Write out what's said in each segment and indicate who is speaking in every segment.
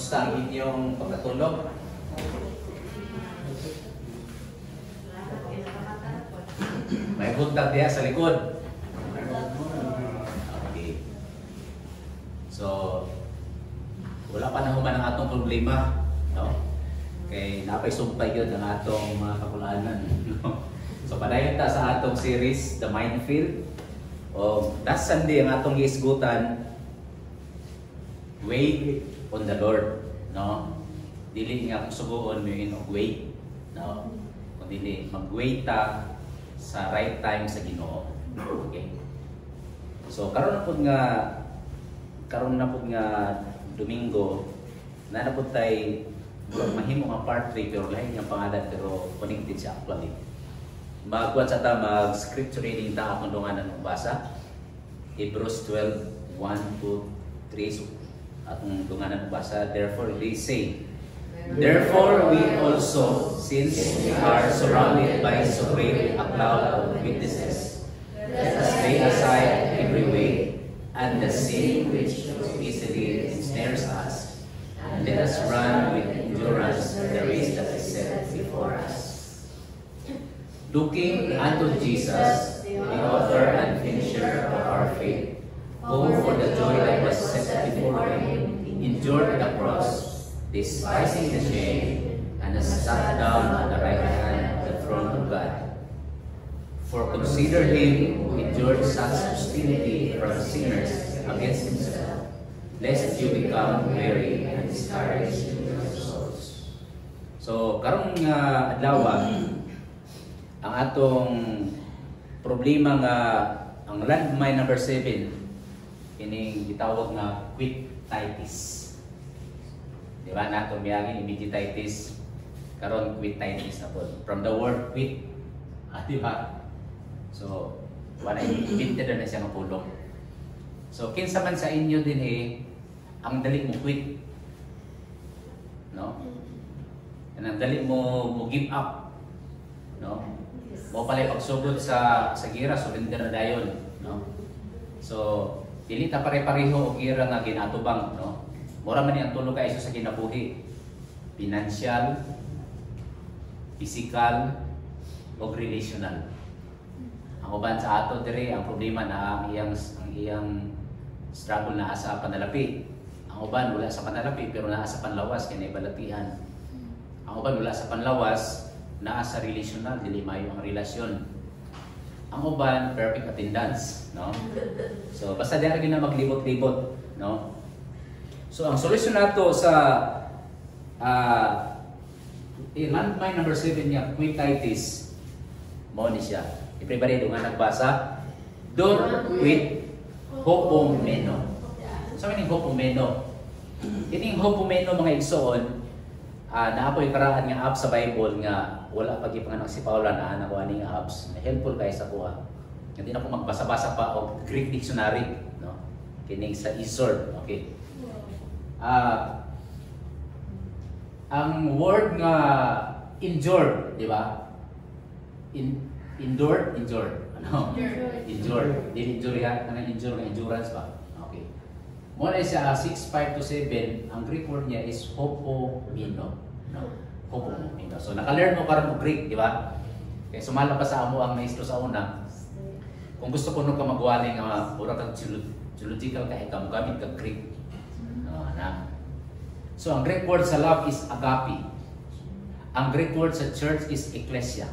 Speaker 1: Kumusta ang inyong pagkatulog? May buntag diya sa likod. Okay. So, wala pa na human ang atong problema, no? Kay napay sumpay yun ang atong mga kakulanan. So, padayon ta sa atong series, The Minefield. O, last Sunday ang atong giisgutan, Wait on the Lord, no? Dili nga kung suguon mo yun og wait, no? Kung dili mag-wait ta sa right time sa Ginoo. Okay. So karon na pud nga Domingo na pud tay mahimo nga part 3 pero lain nga pangalan pero connected siya actually. Magkuan sa ta mag scripture reading ta akong dunganan og basa. Hebrews 12:1 to 3 atong dunganan basa. Therefore they say, therefore we also, since we are surrounded by so great a cloud of witnesses, let us lay aside every weight and the sin which so easily ensnares us, and let us run with endurance the race that is set before us, looking unto Jesus, the author and finisher of our faith, who for the joy that was set before him endured the cross, despising the shame, and has sat down on the right hand of the throne of God. For consider him who endured such hostility from sinners against himself, lest you become weary and discouraged in your souls. So, karong adlaw ang atong problema nga ang landmine number 7 kining gitawag nga quititis. Di ba nato miyagi immediatitis karon quititis na po. From the word quit, di ba? So, wala immediate na siya ng pulong. So, kinsa man sa inyo din ang dali mo quit. No? Ang dali mo give up. No? Mo pala pagsugod sa gira, surrender na dayon, no? So, dili ta pare-pareho og gira nga ginatubang, no? Mura man ni ang tulo ka iso sa kinabuhi. Financial, physical, o relational. Ang uban sa ato diri ang problema na ang iyang struggle na sa panalapi. Ang uban wala sa panalapi pero naa sa panlawas kay balatian. Ang uban wala sa panlawas naa sa relational, dili mayo ang relasyon. Ang uban perfect attendance, no? So basta diha gyud na maglibot-libot, no? So ang solusyon nato sa landmine number 7 niya, quititis, mo ni siya. Everybody nga nagbasa, don't quit hopomeno. So meaning hopomeno. Ining hopomeno mga igsoon, naapoy karaan nga apps sa Bible nga wala pag ipanganak si Paula na anak ko aning apps na helpful kay sa kuha. Hindi na ko magbasa-basa pa og Greek dictionary, no? Kining sa Easord, okay. Ang word nga endure, di ba? Endured, ano? Endured. Dili injury ha, nang endure nga endurance ba? Okay. Mo na siya 6:5 to 7, ang Greek word niya is hopomeno, no? Hopomeno. So naka-learn mo karon og Greek, di ba? Kaya sumala pa sa amo ang maestro sa una. Kung gusto ko ka magwali nga pura kang theological ka ikaw gamit ka Greek. No, na. So ang Greek word sa love is agape. Ang Greek word sa church is ecclesia.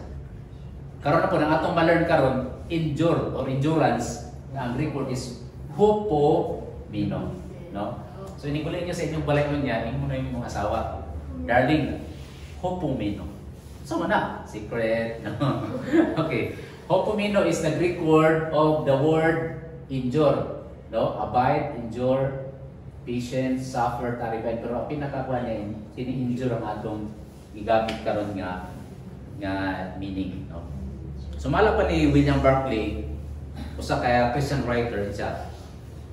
Speaker 1: Karon na po nang atong ma-learn karon endure or endurance, ang Greek word is hopomeno, no? So inigulay niyo sa inyong balayon niya, imo na yung mga asawa. Darling, hopomeno. So na, secret, no? Okay. Hopomeno is the Greek word of the word endure, no? Abide, endure, patience, suffer, taribay. Pero ang pinakakuha niya, ini-endure ang atong gigamit karon nga meaning, no? Sumala pa ni William Barclay, usa kay Christian writer siya.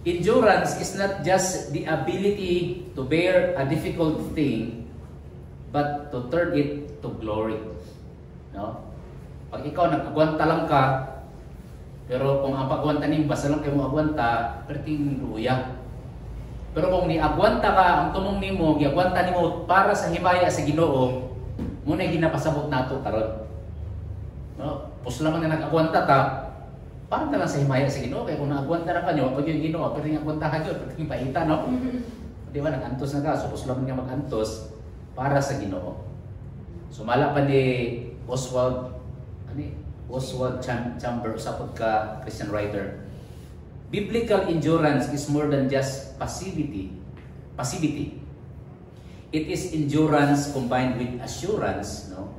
Speaker 1: Endurance is not just the ability to bear a difficult thing, but to turn it to glory. No? Pag ikaw nagkagwanta lang ka, pero kung ang pagwanta ning basta lang kayo mo agwanta, perting luya. Pero kung niagwanta ka, ang tumong nimo, giagwanta nimo para sa himaya sa Ginoo, muna ginapasabot nato karon. No? Pusla man nga nag-agwanta ta, para na lang sa himaya sa Ginoo, kaya kung naagwanta na kanyo, pag yung Ginoo, pero yung agwantahan yun, pwede yung paita, no? Di ba, nag-antos na ka, so pusla man nga mag-antos para sa Ginoo. Sumala pa ni Oswald Chambers, sapot ka Christian writer. Biblical endurance is more than just passivity. It is endurance combined with assurance, no?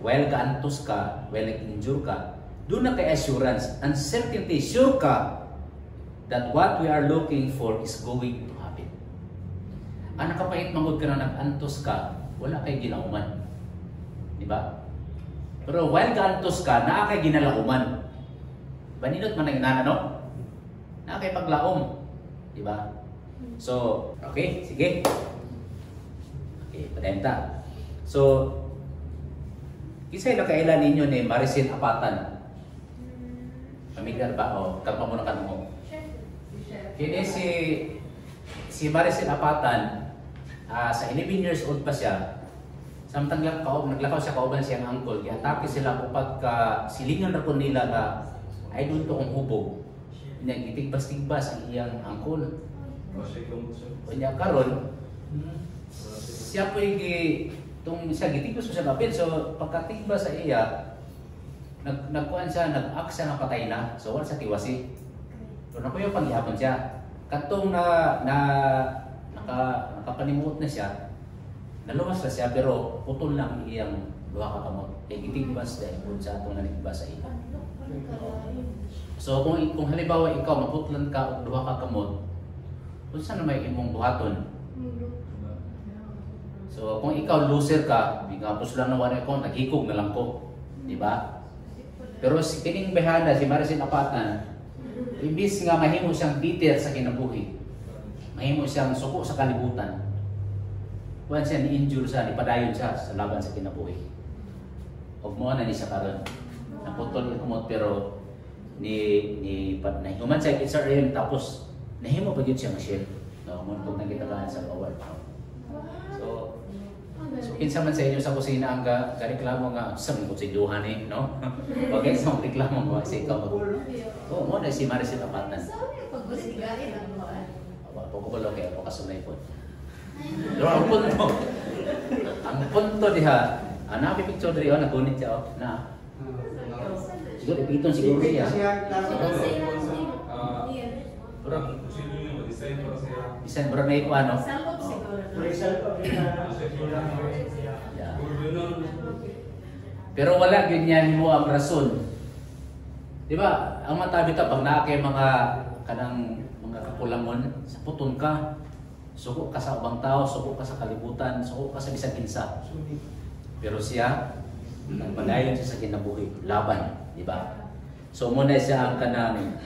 Speaker 1: While kaantos ka, while nag-endure ka, doon na kay assurance, uncertainty, sure ka that what we are looking for is going to happen. Ang nakapait mangod ka na nag-antos ka, wala kay ginauman. Di ba? Pero while kaantos ka, naa kay ginalauman. Baninot man ang inana, no? Na kay paglaom, di ba? So, okay, sige. Okay, padenta. So, kisay na kailan ninyo ni Maricel Apatan? Familiar ba? O, kalma mo na kanmo. Kini si Maricel Apatan, sa 11 years old pa siya, samtang naglakaw siya kauban siyang uncle, giatake sila upat ka silingan na po nila na ay doon to kong hubog. Nagitigbas-tigbas ang iyang angkol. Kanya karon, siya po siya gitigbas siya kapit. So pagkatigbas sa iya, nagkuhan siya, nag-act siya na patay na. So wala sa tiwasi. So nakuya pangyapon siya. Katong nakapanimuot na siya, naluwas na siya pero putol lang iyang duha ka kamot. Kaya gitigbas dahil kung sa itong nanigbas sa iya. So kung halimbawa ikaw maputlan ka o duha ka kamot, kung saan na may imong buhaton? So kung ikaw loser ka, bigapos lang naman ako, naghikog na lang ko. Di ba? Pero si kining behana, si Maricel Apatan, imbis nga mahimo siyang bitter sa kinabuhi, mahimo siyang suko sa kalibutan. Kuwan siya, ni-injure siya, nipadayon siya sa laban sa kinabuhi. Huwag mo na ni siya karon. Naputol yung kumot pero nahihuman sa XRM tapos nahimo pa yun siya ma-share. No, kung nagkitalaan sa award. So kinsa man sa inyo sa kusina ang reklamo nga sa mga kutsiduhan eh, no? Bagay sa mga reklamo mo sa ikaw. Oo, mo na si Maricel Apatan. Ako ko lo kay ako kasunay po. Pero ang punto diha, ana picture diri nagunit siya na. Siguro ipiton siguro siya. Design para may ano? Pero wala ganyan mo ang rason. Di ba? Ang matabita pag naa kay mga kanang mga kakulangon, sa puton ka. Suko ka sa ubang tao, suko ka sa kalibutan, suko ka sa bisag kinsa. Pero siya nagpadayon siya sa kinabuhi, laban, di ba? So muna siya ang kanang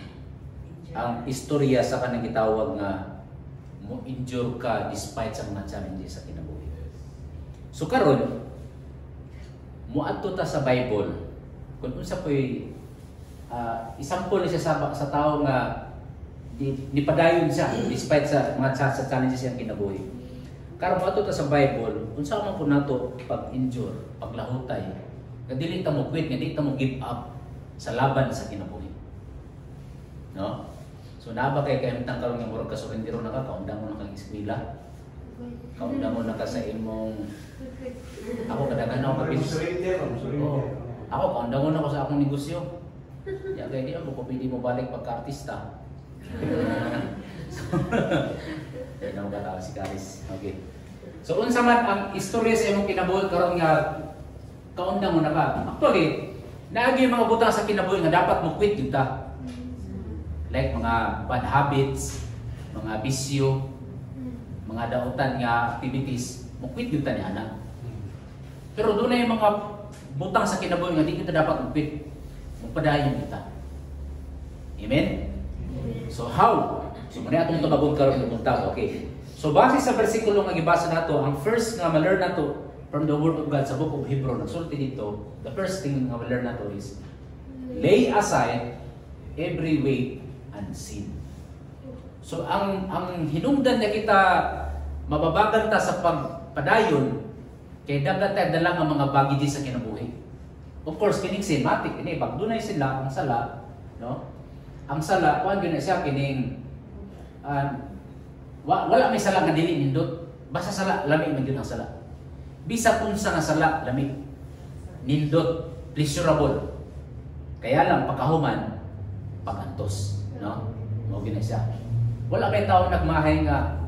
Speaker 1: ang istorya sa kanang gitawag nga mo endure ka despite sa mga challenges sa kinabuhi. So karon moadto ta sa Bible kun unsa poy example ni siya sa tao nga nipadayon siya despite sa mga challenges siyang kinabuhi. Karon moadto ta sa Bible unsa man po nato pag-endure, paglahutay, nga dili ta mo quit, nga dili ta mo give up sa laban sa kinabuhi. No? So naba kay kahimtang karon nga murag ka surrendero na ka, kaundang mo na kang eskwela. Kaundang mo na ka sa imong ako kadaghan ako ako kaundang mo na ko sa akong negosyo. Ya kay di ako pwede mo balik pagka-artista. Ano ba si Karis? Okay. So unsa man ang istorya sa imong kinabuhi karon nga kaundang mo na ka. Actually, naagi mga butang sa kinabuhi nga dapat mo quit jud ta. Like mga bad habits, mga bisyo, mga dautan nga activities, mo quit jud ta ni ana. Pero doon na yung mga butang sa kinabuhi nga di kita dapat mo quit. Magpadayon kita. Amen? So how? So muna atong tabagod karon ng buntag, okay. So base sa bersikulo nga gibasa nato, ang first nga ma-learn nato from the word of God sa book of Hebrew, nagsulti dito, the first thing nga ma-learn nato is lay aside every weight and sin. So ang hinungdan niya kita mababagan ta sa pagpadayon kay daghan ta dala nga mga bagay sa kinabuhi. Of course kining cinematic ini pag dunay sila ang sala, no? Ang sala kuan gyud siya kining wala may sala nga dili nindot. Basta sala lami man gyud ang sala. Bisa unsa nga sala lami nindot, pleasurable. Kaya lang pagkahuman pagantos, no? Mao gyud siya. Wala may tao nagmahay nga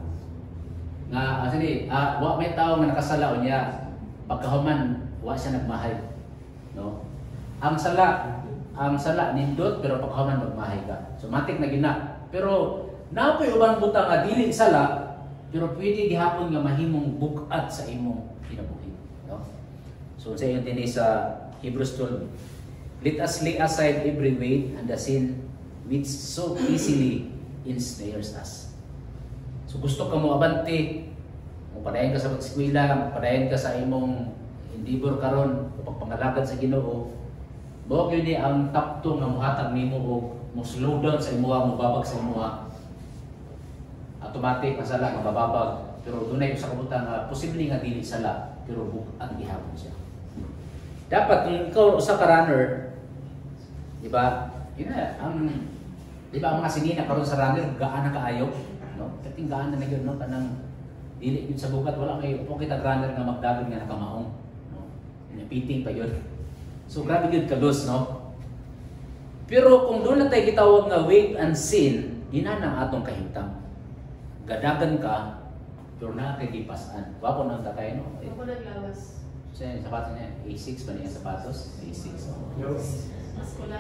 Speaker 1: wa may tao nga nakasala unya pagkahuman wa siya nagmahay, no? Ang sala nindot pero pagkahuman magmahay ka. So matik na gina. Pero napoy ubang butang nga dili sala pero pwede gihapon nga mahimong bukat sa imong kinabuhi, no? So sa yung dinhi sa Hebrews 12, let us lay aside every weight and the sin which so easily ensnares us. So gusto ka mo abante, padayon ka sa pag-eskwela, padayon ka sa imong endeavor karon, pagpangalagad sa Ginoo, mao gyud ni ang tapto nga mohatag nimo og mo slow down sa imuha, mo babag sa imuha. Automatic ang sala mabababag, pero dunay sa kabutang nga posible nga dili sala, pero ang gihapon siya. Dapat kung ikaw usa ka runner, di ba? Di ba ang mga sinina karon sa runner gaana kaayo, no? Kating gaana na gyud no kanang dili yun sa bukat, wala may upo kita runner nga magdagon nga nakamaong, no? Pinapiting pa yun. So grabe yun kalos, no? Pero kung doon na tayo gitawag nga weight and sin, ginanang atong kahintang. Gadagan ka, pero nakakikipasaan. Wapo nang tatay, no?
Speaker 2: Ako naglawas.
Speaker 1: So yung sapatos niya, A6 ba niya sapatos? A6, no?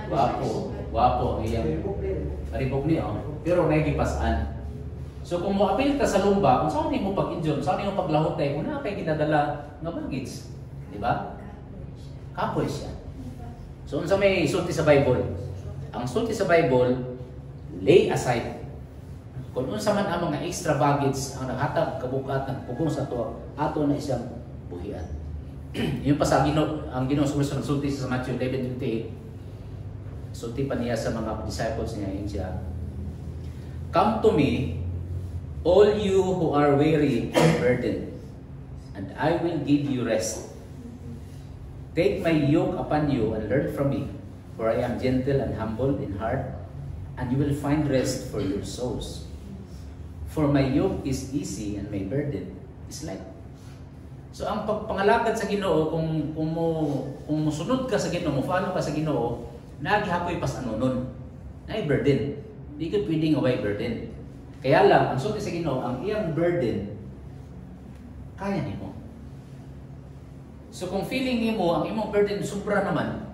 Speaker 1: Wapo. Karibok niya, oh. Pero nakikipasaan. So kung mo-appeal ka sa lumba, kung saan mo pag-injure, saan mo paglahotay, kung na kayo ginadala nga baggage. Di ba? Kapoy siya. So unsa may sulti sa Bible? Ang sulti sa Bible, lay aside. Kung unsa man ang mga extra baggage ang naghatag kabukat nagpugong sa ato na isang buhian. Yung pa sa ang Ginoo sa sulti sa Matthew 11:28. Sulti pa niya sa mga disciples niya, yun siya. Come to me, all you who are weary and burdened, and I will give you rest. Take my yoke upon you and learn from me, for I am gentle and humble in heart, and you will find rest for your souls. For my yoke is easy and my burden is light. So ang pagpangalagad sa Ginoo, kung musunod ka sa Ginoo, follow ka sa Ginoo, nagihapoy pas ano nun, na burden. Di ka pwedeng away burden. Kaya lang, ang sulti sa Ginoo, ang iyang burden, kaya nimo. So kung feeling nimo ang imong burden sobra naman,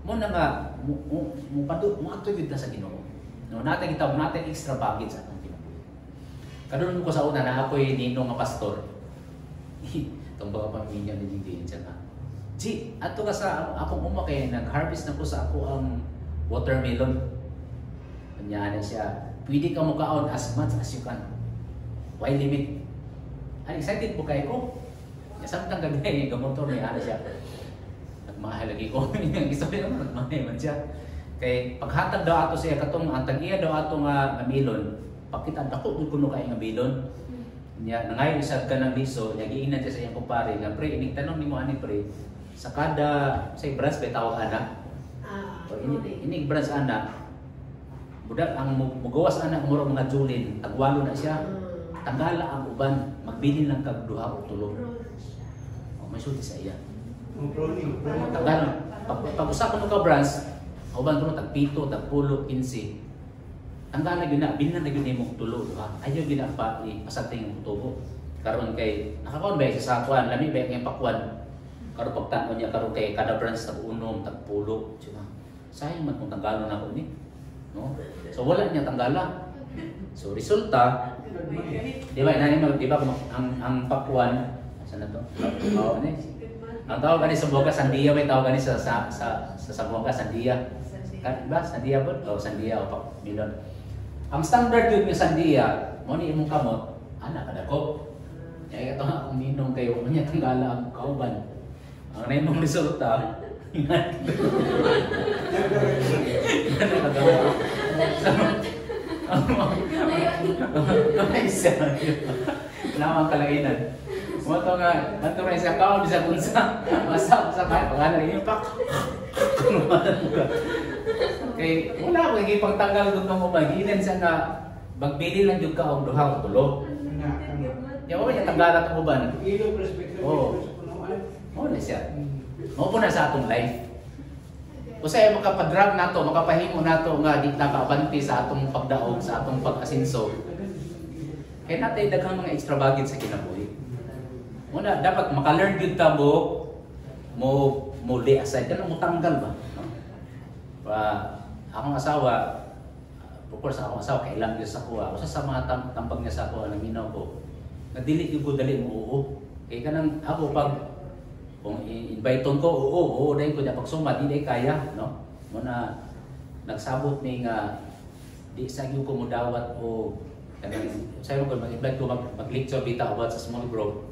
Speaker 1: mo na nga mo activate na sa Ginoo. No, natin gitawag natin extra baggage sa atong kinabuhi. Kadun ko sa una na ako'y ninong nga pastor. Itong baka pamilya ni Didiin siya na. G, ato ka sa akong umakay, nag-harvest na ko sa ako ang watermelon. Kanya na siya, pwede ka mukaon as much as you can. Why limit? Ay, excited po kayo ko. Samtang gabi, gamotor niya na siya. Nagmahal lagi ko. Yung istorya naman, nagmahal man siya. Kay paghatag daw ato siya, katong ang tag-iya daw ato nga milon, pakita dako kuno kay nga milon. Nya nangayon sad ka ng liso, nya giingnan siya sa iyang kumpare, nga pre, inig tanong nimo ani pre, sa kada say branch bay tawag ana. O inig branch ana. Budak ang mugawas ana muro mga julin, tagwalo na siya. Tanggala ang uban, magbilin lang kag duha o tulo. O may sulti sa iya. Tanggala. Pag-usap ko ka branch, uban ko tag 7, tag 10, 15. Tanggal na gina, binan na gina mong tulo, ha? Ayaw gina pa ipasating yung tubo. Karon kay nakakaon ba sa sakuan, lami ba yung pakuan. Karon pagtaon niya karon kay kada branch tag unom, tag 10, diba? Sayang man kung tanggalon ako ni. No? So wala niya tanggala. So resulta, di ba ang pakuan, saan na to? Ang tawag gani sa Buanga Sandia, may tawag gani sa Buanga Sandia. Diba? Sandia po? O Sandia o milon. Ang standard yun yung Sandia, mo ni imong kamot, anak kada ko. Kaya ito nga kung ninong kayo, niya tanggala ang kauban. Ang na imong resulta, Kamay siya. Lamang kalainan. Mato nga siya kaon bisa kunsa. Masa kaya pagana rin yung pak. Kay wala ko gipangtanggal gud mo maginan siya nga magbili lang jud ka og duha ka tulo. Ya o ya tanggalat mo ba? Oh, na siya. Mo po na sa atong life. Usay makapadrag nato, makapahimo nato nga di nakaabanti sa atong pagdaog, sa atong pag-asinso. Kaya natay daghang mga extra baggage sa kinabuhi. Muna dapat maka-learn gyud ta mo lay aside kana mo tanggal ba, no? Akong asawa, of course akong asawa kailang gyud sa kuha. Usa sa mga tambag niya sa kuha nang minaw ko. Nadili gyud ko dali mo oo. Kay kanang ako pag kung i-inviteon ko, oo, dahil ko niya pagsuma, di day kaya, no? Muna, nagsabot ni nga, di sa iyo ko mo dawat o, sa'yo ko mag-invite ko mag-lecture bita about sa small group.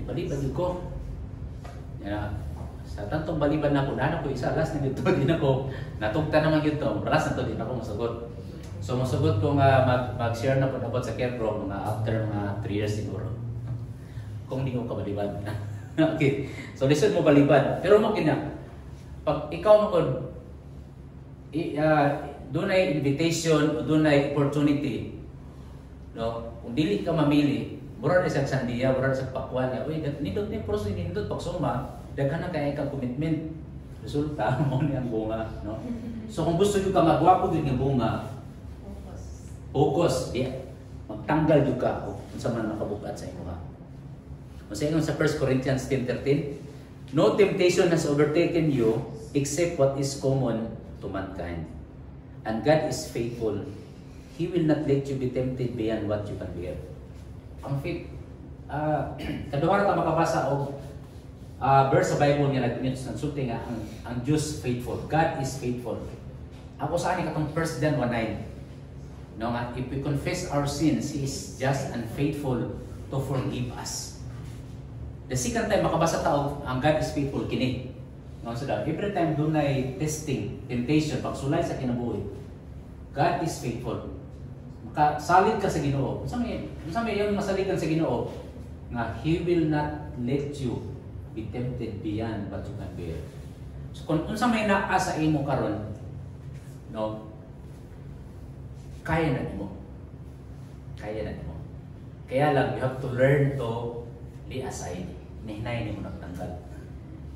Speaker 1: Balibad ko. Sa tantong baliban na ko, na ko isa, last na dito, di na ko, natugta naman yun to, last na to, di na ko masagot. So, masagot ko nga mag-share na po about sa care group, mga after mga 3 years siguro. Kung di ko kabalibad. Okay. So lisod mo balibad. Pero mo kina pag ikaw mo kon doon ay invitation o doon ay opportunity. No? Kung dili ka mamili, mura na sa sandiya, mura sa pakwan niya. Uy, nindot ni proseso nindot pagsuma, daghan na kay ka commitment. Resulta mo ni ang bunga, no? So kung gusto niyo ka magwapo gyud nga bunga, focus, magtanggal jud ka unsa man makabukat sa imo. Masayon sa 1 Corinthians 10:13, no temptation has overtaken you except what is common to mankind. And God is faithful. He will not let you be tempted beyond what you can bear. Ang faith, kaduha ta makabasa og verse sa Bible nga nagsulti nga ang Diyos faithful. God is faithful. Ako sa ani katong 1 John 1:9. No nga, if we confess our sins, He is just and faithful to forgive us. The second time makabasa tao ang God is faithful kini. No, so that every time dunay testing, temptation, pagsulay sa kinabuhi, God is faithful. Makasalig ka sa Ginoo. Unsa may yung masaligan sa Ginoo nga He will not let you be tempted beyond what you can bear. So kung unsa may naa sa imo karon, no, kaya na nimo. Kaya na nimo. Kaya lang you have to learn to lay aside. Hinay ni mo nagtanggal.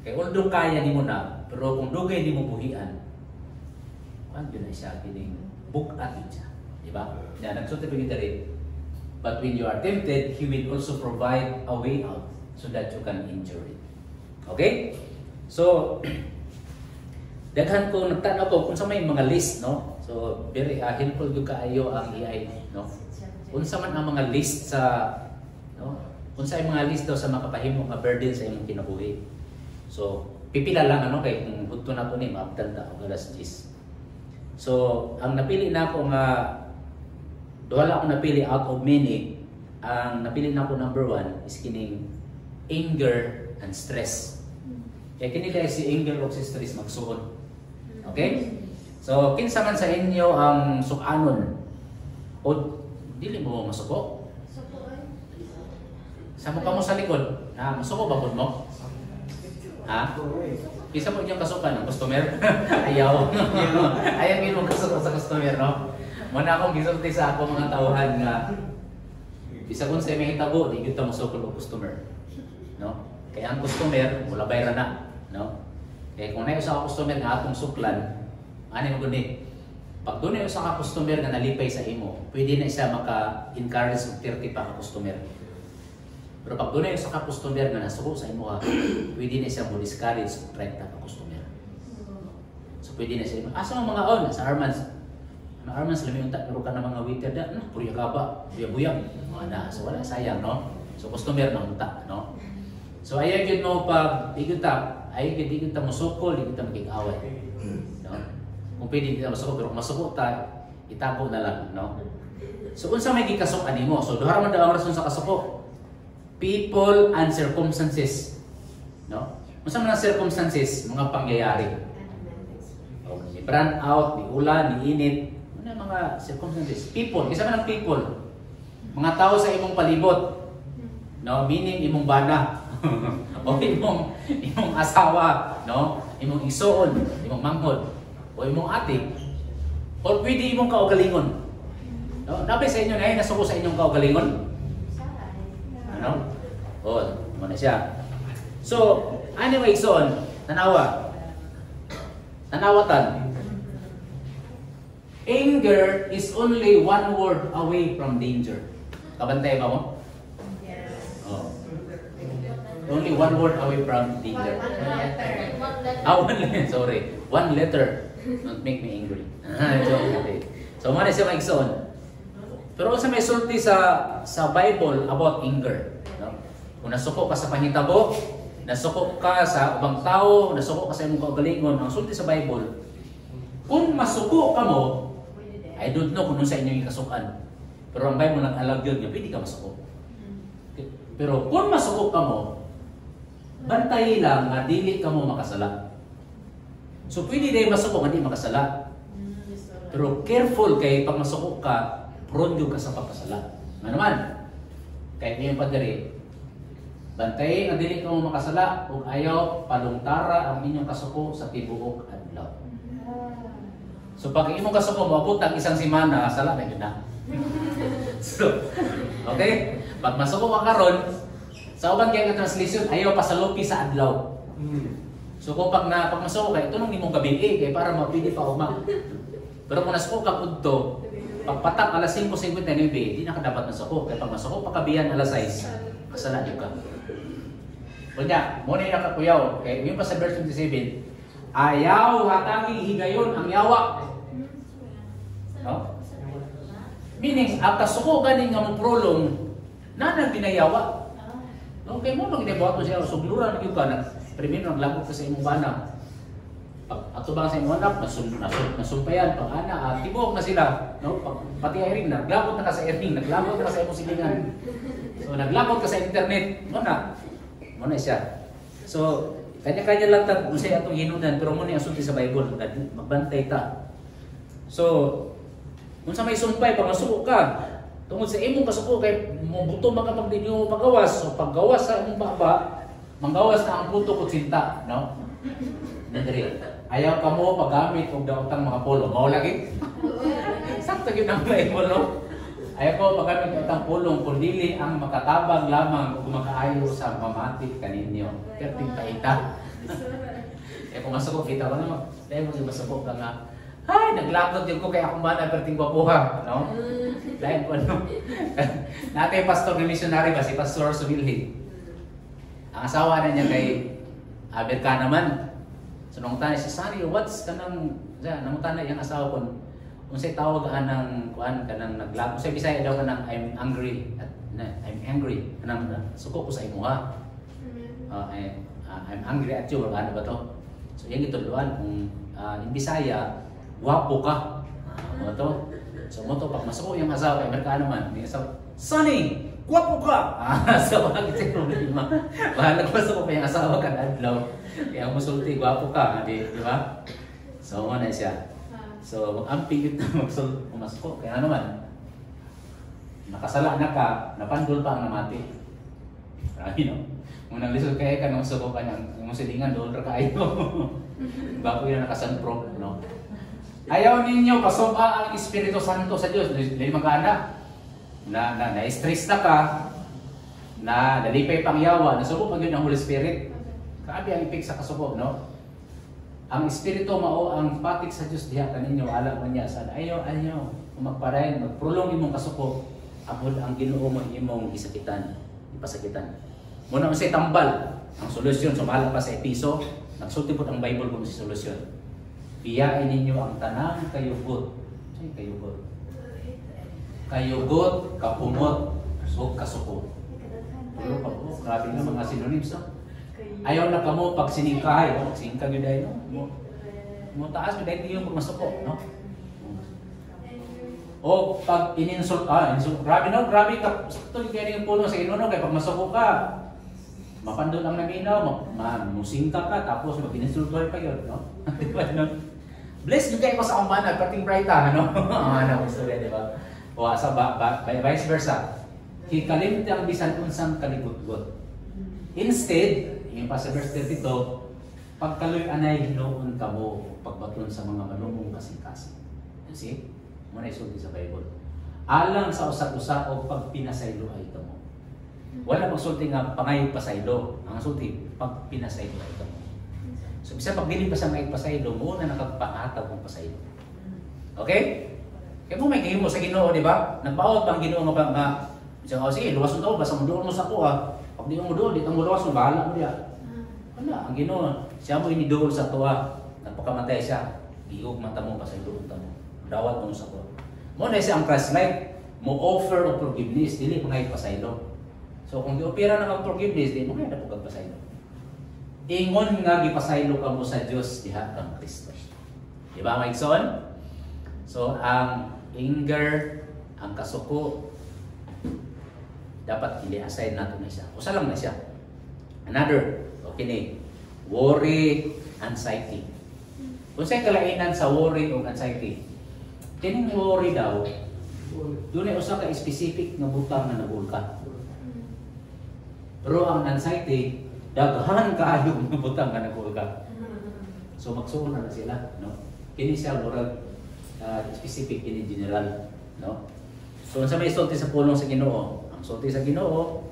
Speaker 1: Kaya although kaya ni mo na, pero kung dugay ni mo buhian, ano yun na siya, kining book at yun siya. Diba? Yan, nagsulti pa kita rin. But when you are tempted, He will also provide a way out so that you can endure it. Okay? So, daghan ko, nagtanaw ko kung sa may mga list, no? So, very helpful yung kaayo ang AI, no? Kung sa man ang mga list sa, no? Kung sa mga list daw sa makapahimo nga burden sa imong kinabuhi. So, pipila lang ano kay kung hudto na to ni maabtan ta og alas 10. So, ang napili na ako nga wala akong napili out of many. Ang napili na ako number 1 is kining anger and stress. Kaya kini dahil si anger o si stress magsuon. Okay? So, kinsa man sa inyo ang sukanon o dili mo masuko? Sa mukha mo sa likod, masuko ba mo? Ha? Isa mo yung kasukan ng customer? Ayaw. Ayaw yun mong kasuko sa customer, no? Muna akong gisulti sa ako mga tauhan nga isa kung sa may hitabo, di kita masukol o customer. No? Kaya ang customer, wala bayra na. No? Kaya kung na sa customer nga atong suklan, ano mo guni? Pag doon na sa customer nga nalipay sa imo, pwede na isa maka-encourage og 30 pa ka customer. Pero pag doon na sa customer nga nasuko sa imo ha, pwede na siya mo discourage og 30 ka customer. So pwede na siya, asa mga on sa Armans? Ang Armans lami unta pero ka na mga waiter da, no, purya ka ba? Buyag-buyag. Ana, so wala sayang, no? So customer na unta, no? So ayaw gyud no pag iguta, ayaw gyud ta musukol, di kita maging-away. No? Kung pwede di ta masuko pero kung masuko ta, itago na lang, no? So unsa may gikasuk animo? So duha man daw ang rason sa kasuko. People and circumstances. No? Unsa man ang circumstances? Mga pangyayari. Ni brand out, ni ulan, ni init. Ano mga circumstances? People. Isa man ang people. mga tao sa imong palibot. No, meaning imong bana. O imong asawa, no? Imong isuon, imong manghod, o imong ate. O pwede imong kaugalingon. No? Nabi sa inyo na nasuko sa inyong kaugalingon. Ano? O, muna siya. So, anyway, son, tanawatan. Anger is only one word away from danger. Kabantay ba mo?
Speaker 2: Yes.
Speaker 1: Oh. Only one word away from danger. One letter. Sorry. One letter. Don't make me angry. So, muna siya maigsoon. Pero sa may sulti sa Bible about anger. No? Kung nasuko ka sa panghitabo, nasuko ka sa ubang tao, nasuko ka sa imong kaugalingon, ang sulti sa Bible, kung masuko ka mo, I don't know kung sa inyo yung kasukan. Pero ang Bible nag-allow yun, pwede ka masuko. Pero kung masuko ka mo, bantay lang nga dili ka mo makasala. So pwede din masuko nga di makasala. Pero careful kay pag masuko ka, prone ka sa pagkasala. Ano naman? Kahit ngayon pa diri, bantay nga dili ka mo makasala ug ayaw palungtara ang inyong kasuko sa tibuok adlaw. So pag imong kasuko moabot ang isang semana, sala na gyud na. So, okay? Pag masuko ka karon, sa uban kay nga translation, ayaw pasalupi sa adlaw. So kung pag masuko ka, ito nung imong gabi kay para mapili pa uma. Pero kung nasuko ka udto, pagpatak alas 5:59, di na ka dapat masuko. Kaya pag masuko pakabiyan alas 6, kasala jud ka. Kunya, mo ni nakakuyaw. Kay yung pa sa verse 27, ayaw hatagi higayon ang yawa. No? Meaning, ang kasuko ganing nga mo prolong, na binayawa. Okay mo, mag-debato siya, sugluran yung ka, primero naglagot ka sa imong bana. Ato ba sa imong anak, nasumpayan, pag ana, tibok na sila. No? Pati airing, naglagot na ka sa airing, naglagot na ka sa imong silingan. So, naglagot ka sa internet, muna siya. So, kanya-kanya lang kung siya itong hinunan, pero muna yung asunti sa Bible, magbantay ta. So, kung sa may sumpay, pag masuko ka, tungod sa imong kasuko kay buto makapag ninyo paggawas. So paggawas sa imong baba, manggawas na ang puto ko sinta, no? Nadiri. Ayaw ka mo paggamit og daotang mga polo. Mao lagi. Sakto gyud ang Bible, no? Ayaw ko paggamit og daotang pulong kun dili ang makatabang lamang ug makaayo sa pamatik kaninyo. Perting paita. Kung masuko kita ko na, dahil mo masuko ka nga. Ay, naglagot yun ko kaya akong bana perting wapuha, no? Dahil ko ano. Natin pastor na missionary ba, si Pastor Sumilhi. Ang asawa na niya kay Aberka naman. So nung tayo si Sari, what's kanang, namutan na yung asawa ko, kung sa'y tawag ng kuan kanang naglagot, kung sa'y Bisaya daw kanang I'm angry, I'm angry, kanang suko ko sa imuha. I'm angry at you, ano ba to? So yan ituluan, kung in Bisaya, guwapo ka. Ano to? So mo to, pag masuko yung asawa, Amerikano man, may asawa, Sonny, guwapo ka! So bakit yung problema? Bahala ko masuko pa yung asawa ka na adlaw. Kaya musulti, guwapo ka, di ba? So mo na siya. So mag-ampigit na masuko. Kaya naman, nakasala na ka, napandol pa ang namati. Marami no? Kung naglisod kaya ka, masuko ka niyang silingan, doon ra kayo. Guwapo yun nakasanpro, no? Ayaw ninyo pasumpa ang Espiritu Santo sa Diyos. Dili magana na-stress na ka, na nalipay pang yawa, nasuko pag yun ang Holy Spirit. Grabe ang ipik sa kasuko, no? Ang Espiritu mao ang patik sa Diyos diha kaninyo, alam mo niya sa ayaw magparayon, magprolong imong kasuko, apod ang Ginoo mo imong isakitan, ipasakitan. Muna mo say tambal, ang solusyon sumala pa sa Episo, nagsulti po ang Bible kung si solusyon. Biyain ninyo ang tanang kayugot. Ay, kayugot. Kayugot, kapumot, ug kasuko. Pero pa po, grabe nga mga synonyms, no? Ayaw na ka mo pag siningkahay, no? Siningkag yun dahil, no? Mo taas, may dahil yung masuko, no? O pag ininsult, grabe no? Grabe ka, sakto yung kaya yung puno sa inuno, kaya pag masuko ka, mapandol ang naminaw, musingka ka, tapos mag-ininsultuhan pa yun, no? Diba, no? Bless yung kayo ko sa umbana, parting bright ano? Ano, gusto rin, di ba? O sa vice versa. kikalimti ang bisan unsang kalibot-got. Instead, yung pa sa verse 32, pagkaloy anay hinuon kamo pagbaton sa mga manumong kasing-kasing. You see? Muna isulti sa Bible. Alang sa usa-usa o pagpinasaylo ay ito mo. Wala magsulti nga pangayog pasaylo. Ang sulti, pagpinasaylo ay ito mo. So, bisa pag dili pa sa may pasaylo, muna nakagpangatag ng pasaylo. Okay? Kaya kung may gihimo sa Ginoo, di ba? Nagbaot pang Ginoo nga sige, luwas mo basta mo sa kuha. Pag di mo doon, di mo luwas mo, bahala mo diya. Wala, ang Ginoo, siya mo inidool sa tuwa. Nagpakamatay siya, giog mata mo, pasaylo mo. Dawat mo sa kuha. Muna siya ang Christ-like, mo offer of forgiveness, dili mo ngayon pasaylo. So kung di-opera na kang forgiveness, di mo ngayon na po kagpasaylo. Ingon nga gipasaylo ka mo sa Diyos diha kang Kristo. Di ba, Mike Son? So ang anger, ang kasuko, dapat ili-assign natin na siya. Usa lang na siya. Another, okay ni, worry, anxiety. Kung sa'y kalainan sa worry o anxiety, kining worry daw, doon ay usa ka specific nga butang na nabulka. Pero ang anxiety, daghan kaayo nga butang nga nabulka. So magsuon na sila, no? Kini siya murag specific, kini general, no? So sa may sulti sa pulong sa Ginoo, ang sulti sa Ginoo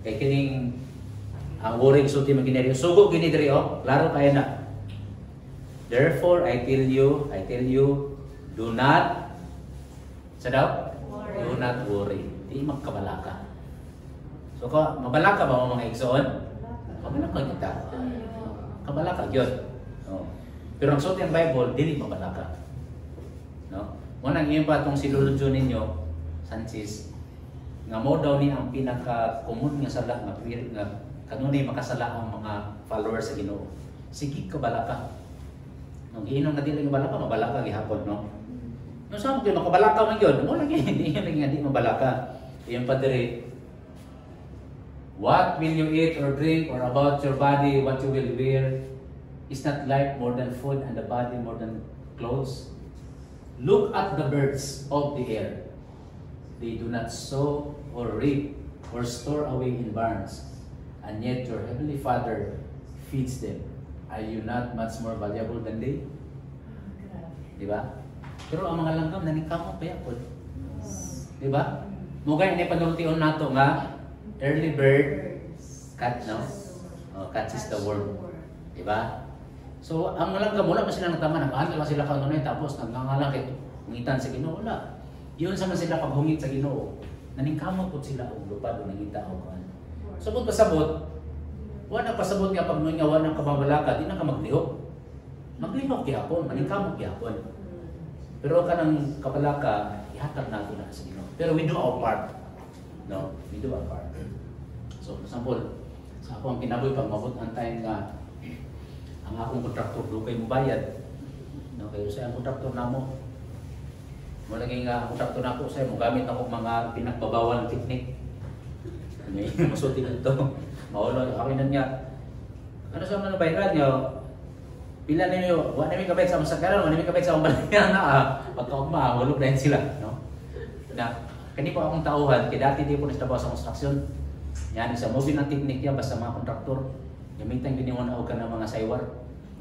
Speaker 1: kay kining ang worry sulti man gineri, sugo gini diri klaro kay na. Therefore I tell you, do not, do not worry. Di magkabalaka. So, mabalaka ba mga igsoon? Mabalaka kita. Kabalaka yun. No. Pero ang suot ng Bible, dili mabalaka. No? Munang iyon pa itong siluludyo ninyo, Sanchez, nga mo daw ni ang pinaka-common nga sala, nga kanunay makasala ang mga followers sa Ginoo. Sige, kabalaka. Nung iinom na dili nga balaka, mabalaka gihapon, no? No, saan mo makabalaka man yun? Mo lagi, hindi yun nga di mabalaka. Yung padre, what will you eat or drink or about your body, what you will wear? Is not life more than food and the body more than clothes? Look at the birds of the air. They do not sow or reap or store away in barns, and yet your heavenly Father feeds them. Are you not much more valuable than they? Di ba? Pero ang mga langgam, nanikamo pa yapon. Di ba? Mugay ni panultiun nato nga, early bird, catches the worm. Di ba? So, ang langgam, wala pa sila nagtama, nag-aantay pa sila kanunay, tapos nagngangalakit, hungitan sa Ginoo. Wala. Yun sa man sila paghungit sa Ginoo. Naningkamot po sila og lupad o nangita o kan. Sabot pasabot, wala pasabot nga pag nga wala ka mabalaka, di na ka maglihok. Maglihok gyapon, maningkamot gyapon. Pero kanang kabalaka, ihatag nato na sa Ginoo. Pero we do our part. No, we do our part. So, for example, sa ako ang kinaboy pag mabot ang time nga ang akong kontraktor do kay mo bayad. No, kayo sa ang kontraktor namo. Mo lagi nga kontraktor nako sa mo gamit ako mga pinagbabawal technique. May masulti dito. Maulo ako nan nga. Ano sa mga bayaran niyo? Pila ninyo, wa na mi kabay sa masakaran, wa na mi kabay sa balaya na pagka ugma, walo na sila, no? Na kani po akong tauhan, kay dati di po nagtrabaho sa construction. Yan sa movie ng technique niya basta mga kontraktor. Gamitan giniwan og kana mga saywar.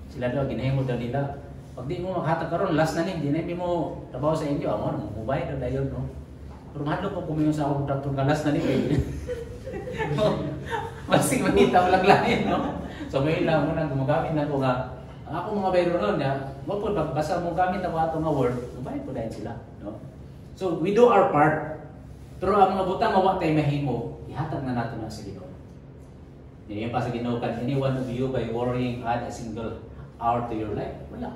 Speaker 1: Sila daw ginahimo daw nila. Pag di mo makatag karon last na ni, di na mo trabaho sa inyo, amo mo mobile daw dayon, no? Pero mahalo ko kumayon sa akong kontraktor nga last na ni. Basig manita lang lain, no? So may lang mo nang gumagamit na ko nga ako mga bayro ron ya, mo po basta mo gamit ako ato nga word, mobile po dahil sila, no? So we do our part. Pero ang mga butang mawa tay mahimo, ihatag na nato na sa Ginoo. Yan pa sa Ginoo kan any one of you by worrying add a single hour to your life. Wala.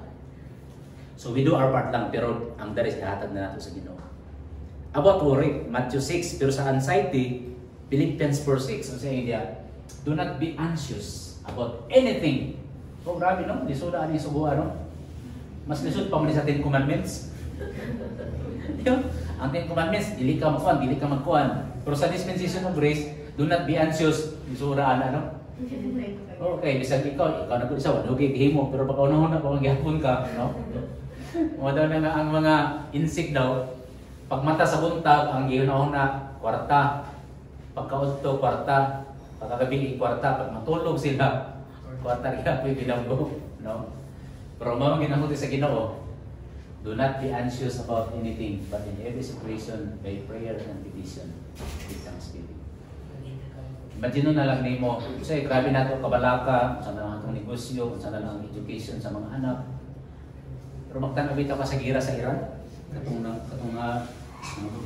Speaker 1: So we do our part lang, pero ang daris ihatag na nato sa Ginoo. About worry, Matthew 6, pero sa anxiety, Philippians 4:6, ang saying niya, do not be anxious about anything. Oh, grabe, no? Lisuda ani subuan, no? Mas lisod pa man sa 10 commandments. Ang 10 commandments, dili ka magkuhan, dili ka magkuhan. Pero sa dispensation of grace, do not be anxious. Lisuda ana, no? Okay, bisag ikaw na po isa, wala gihimo, pero pag una-una pa kung gihapon ka, no? Mga daw na ang mga insect daw, pag mata sa buntag, ang gihuna-una, kwarta. Pagkaudto, kwarta. Pagkagabi, kwarta. Pag matulog sila, kwarta rin ako yung bilanggo. No? Pero mga ginahuti sa Ginoo, do not be anxious about anything, but in every situation, by prayer and petition, with thanksgiving. Imagine na lang nimo, kasi grabe na ito kabalaka, kung saan na lang itong negosyo, kung saan na lang ang education sa mga anak. Pero magtanabit ka sa gira sa Iran,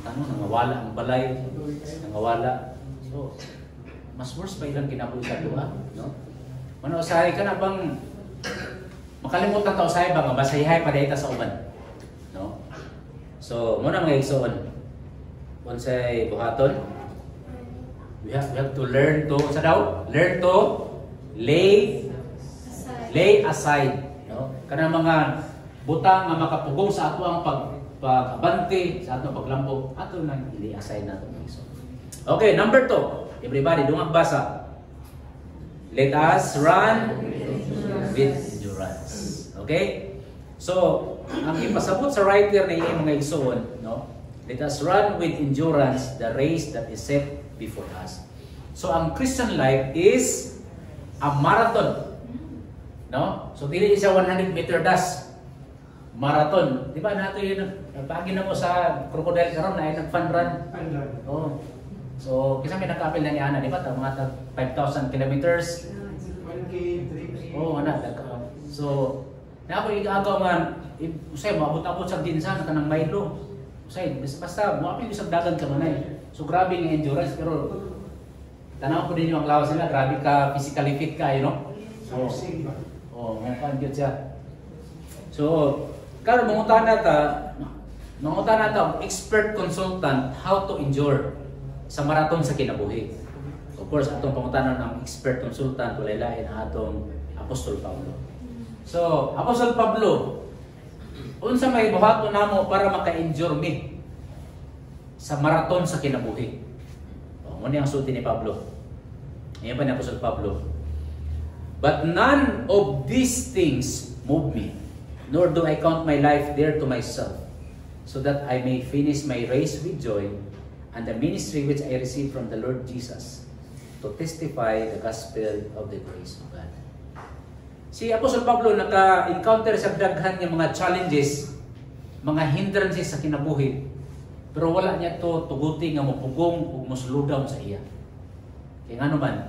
Speaker 1: nangawala ang balay, nangawala. So, mas worse pa ilang kinabuhi sa duha, no? Usahay ka na bang makalimutan ta usahay ba nga basahihay pa dayta sa uban, no? So, muna mga igsoon, unsay buhaton, we have to learn to lay aside, no? Kanang mga butang nga makapugong sa ato ang pag-abante, sa ato paglambok, ato nang i-lay aside nato mga igsoon. Okay, number 2. Everybody, dungag basa. Let us run with endurance. Okay? So, ang ipasabot sa writer na yung mga igsoon, no? Let us run with endurance the race that is set before us. So, ang Christian life is a marathon. No? So, dili siya 100-meter dash. Marathon. Di ba nato yun, pagi na mo sa crocodile karon na ay nag-fun run. Oh. So, kasi may nakapil na ni Ana, di ba? Mga 5,000 kilometers.
Speaker 2: 1K, 3K.
Speaker 1: Oo, so, na ako igagaw man, usay, maabot-abot sa dinsan, kanang Milo. Usay, basta, muapil yung dagan ka manay. So, grabe yung endurance, pero tanaw ko din yung ang lawas nila, grabe ka, physically fit ka, you know? So, mga good siya. So, karo, mangutan nata, expert consultant, how to endure sa marathon sa kinabuhi. Of course, atong pangutanan ng expert consultant, walay-lain ang atong Apostol Pablo. So, Apostol Pablo, unsa may buhaton namo para maka-endure mi sa marathon sa kinabuhi. Muna ang sulti ni Pablo. Ayan pa ni Apostol Pablo. But none of these things move me, nor do I count my life dear to myself, so that I may finish my race with joy and the ministry which I received from the Lord Jesus, to testify the gospel of the grace of God. Si Apostol Pablo naka-encounter sa daghan ng mga challenges, mga hindrances sa kinabuhi, pero wala niya to tuguti nga mopugong ug mosludaw sa iya. Kaya nga naman,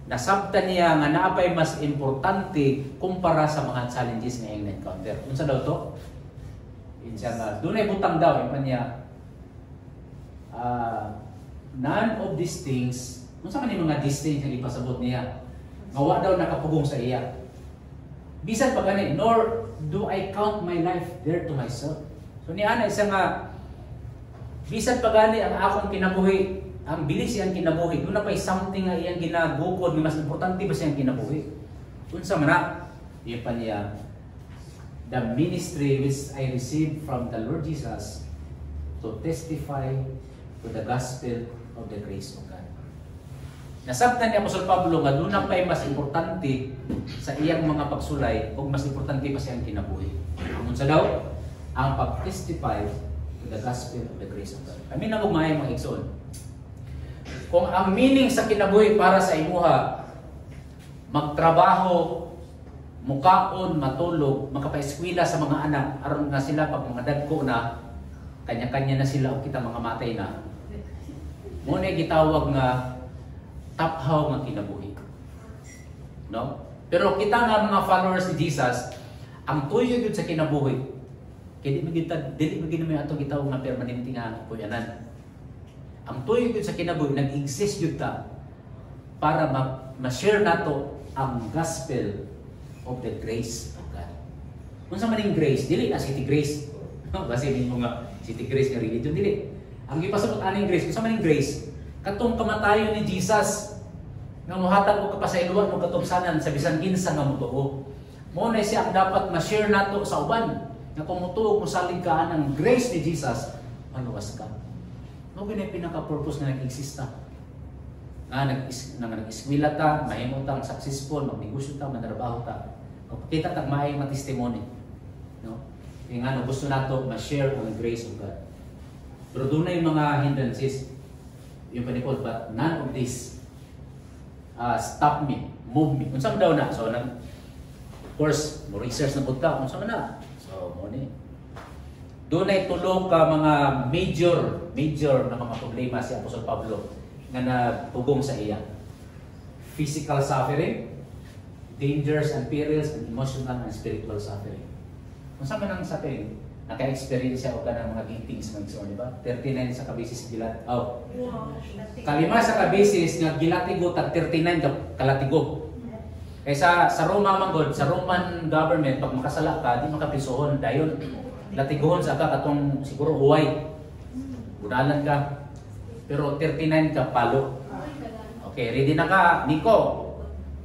Speaker 1: nasabtan niya nga naapay mas importante kumpara sa mga challenges nga iyang na-encounter. Unsa daw to? Insa nga dunay butang daw impan niya. None of these things, unsa man mga these things nga ipasabot niya, nga daw nakapugong sa iya. Bisan pa gani, nor do I count my life dear to myself. So ni ana isa nga bisan pa gani ang akong kinabuhi, ang bilis iyang kinabuhi, doon na pa'y something nga iyang ginagukod, mas importante ba siyang kinabuhi? Unsa man na, iyan pa niya, the ministry which I received from the Lord Jesus to testify to the gospel of the grace of God. Nasabtan ni Apostol Pablo nga doon na pa'y mas importante sa iyang mga pagsulay o mas importante pa siyang kinabuhi. Unsa daw? Ang pag-testify to the gospel of the grace of God. Kami na magmahal mga igsoon. Kung ang meaning sa kinabuhi para sa imuha, magtrabaho, mukaon, matulog, makapaeskwela sa mga anak, aron nga sila pag mga dagko na, kanya-kanya na sila o kita mga matay na. Muna gitawag nga taphaw nga kinabuhi. No? Pero kita nga mga followers ni Jesus, ang tuyo yun sa kinabuhi, kaya dili magiging may atong gitawag nga permanente nga puyanan. Ang tuyo yun sa kinabuhi, nag-exist yun ta para ma-share nato ang gospel of the grace of God. Kung sa maning grace, dili na City Grace. No? Kasi mo nga City Grace nga religion, dili. Ang ipasabot aning grace, kung sa maning grace, katong kamatayon ni Jesus, nga muhatag ko kapasayloan o katubsanan sa bisan kinsa nga mutuo. Mo na siya ang dapat ma-share nato sa uban, nga kung mutuo mo salig ka ng grace ni Jesus, maluwas ka. Mo gani pinaka-purpose nga nag-exista. Nag-eskwela ta, mahimo ta successful, magnegosyo ta, manarbaho ta. Kita ta maayong testimony. No? Kaya nga gusto nato ma-share ang grace of God. Pero doon na yung mga hindrances. yung panipod, but none of this stop me, move me. Kung saan daw na? So, of course, mo research na punta, kung saan na? So, mo ni. Doon ay tulong ka mga major na mga problema si Apostol Pablo nga napugong sa iya. Physical suffering, dangers and perils, and emotional and spiritual suffering. Kung saan man ang suffering, naka-experience siya o ka ng mga gintings mga iso, di ba? 39 sa kabisis gilat. Oh. Kalima sa kabisis nga gilatigo tag 39 kalatigo. Kaya sa Roma manggod, sa Roman government, pag makasala ka, di makapisohon dayon. Latiguhon sa ka katong siguro uway. Unalan ka. Pero 39 ka palo. Okay, ready na ka, Nico?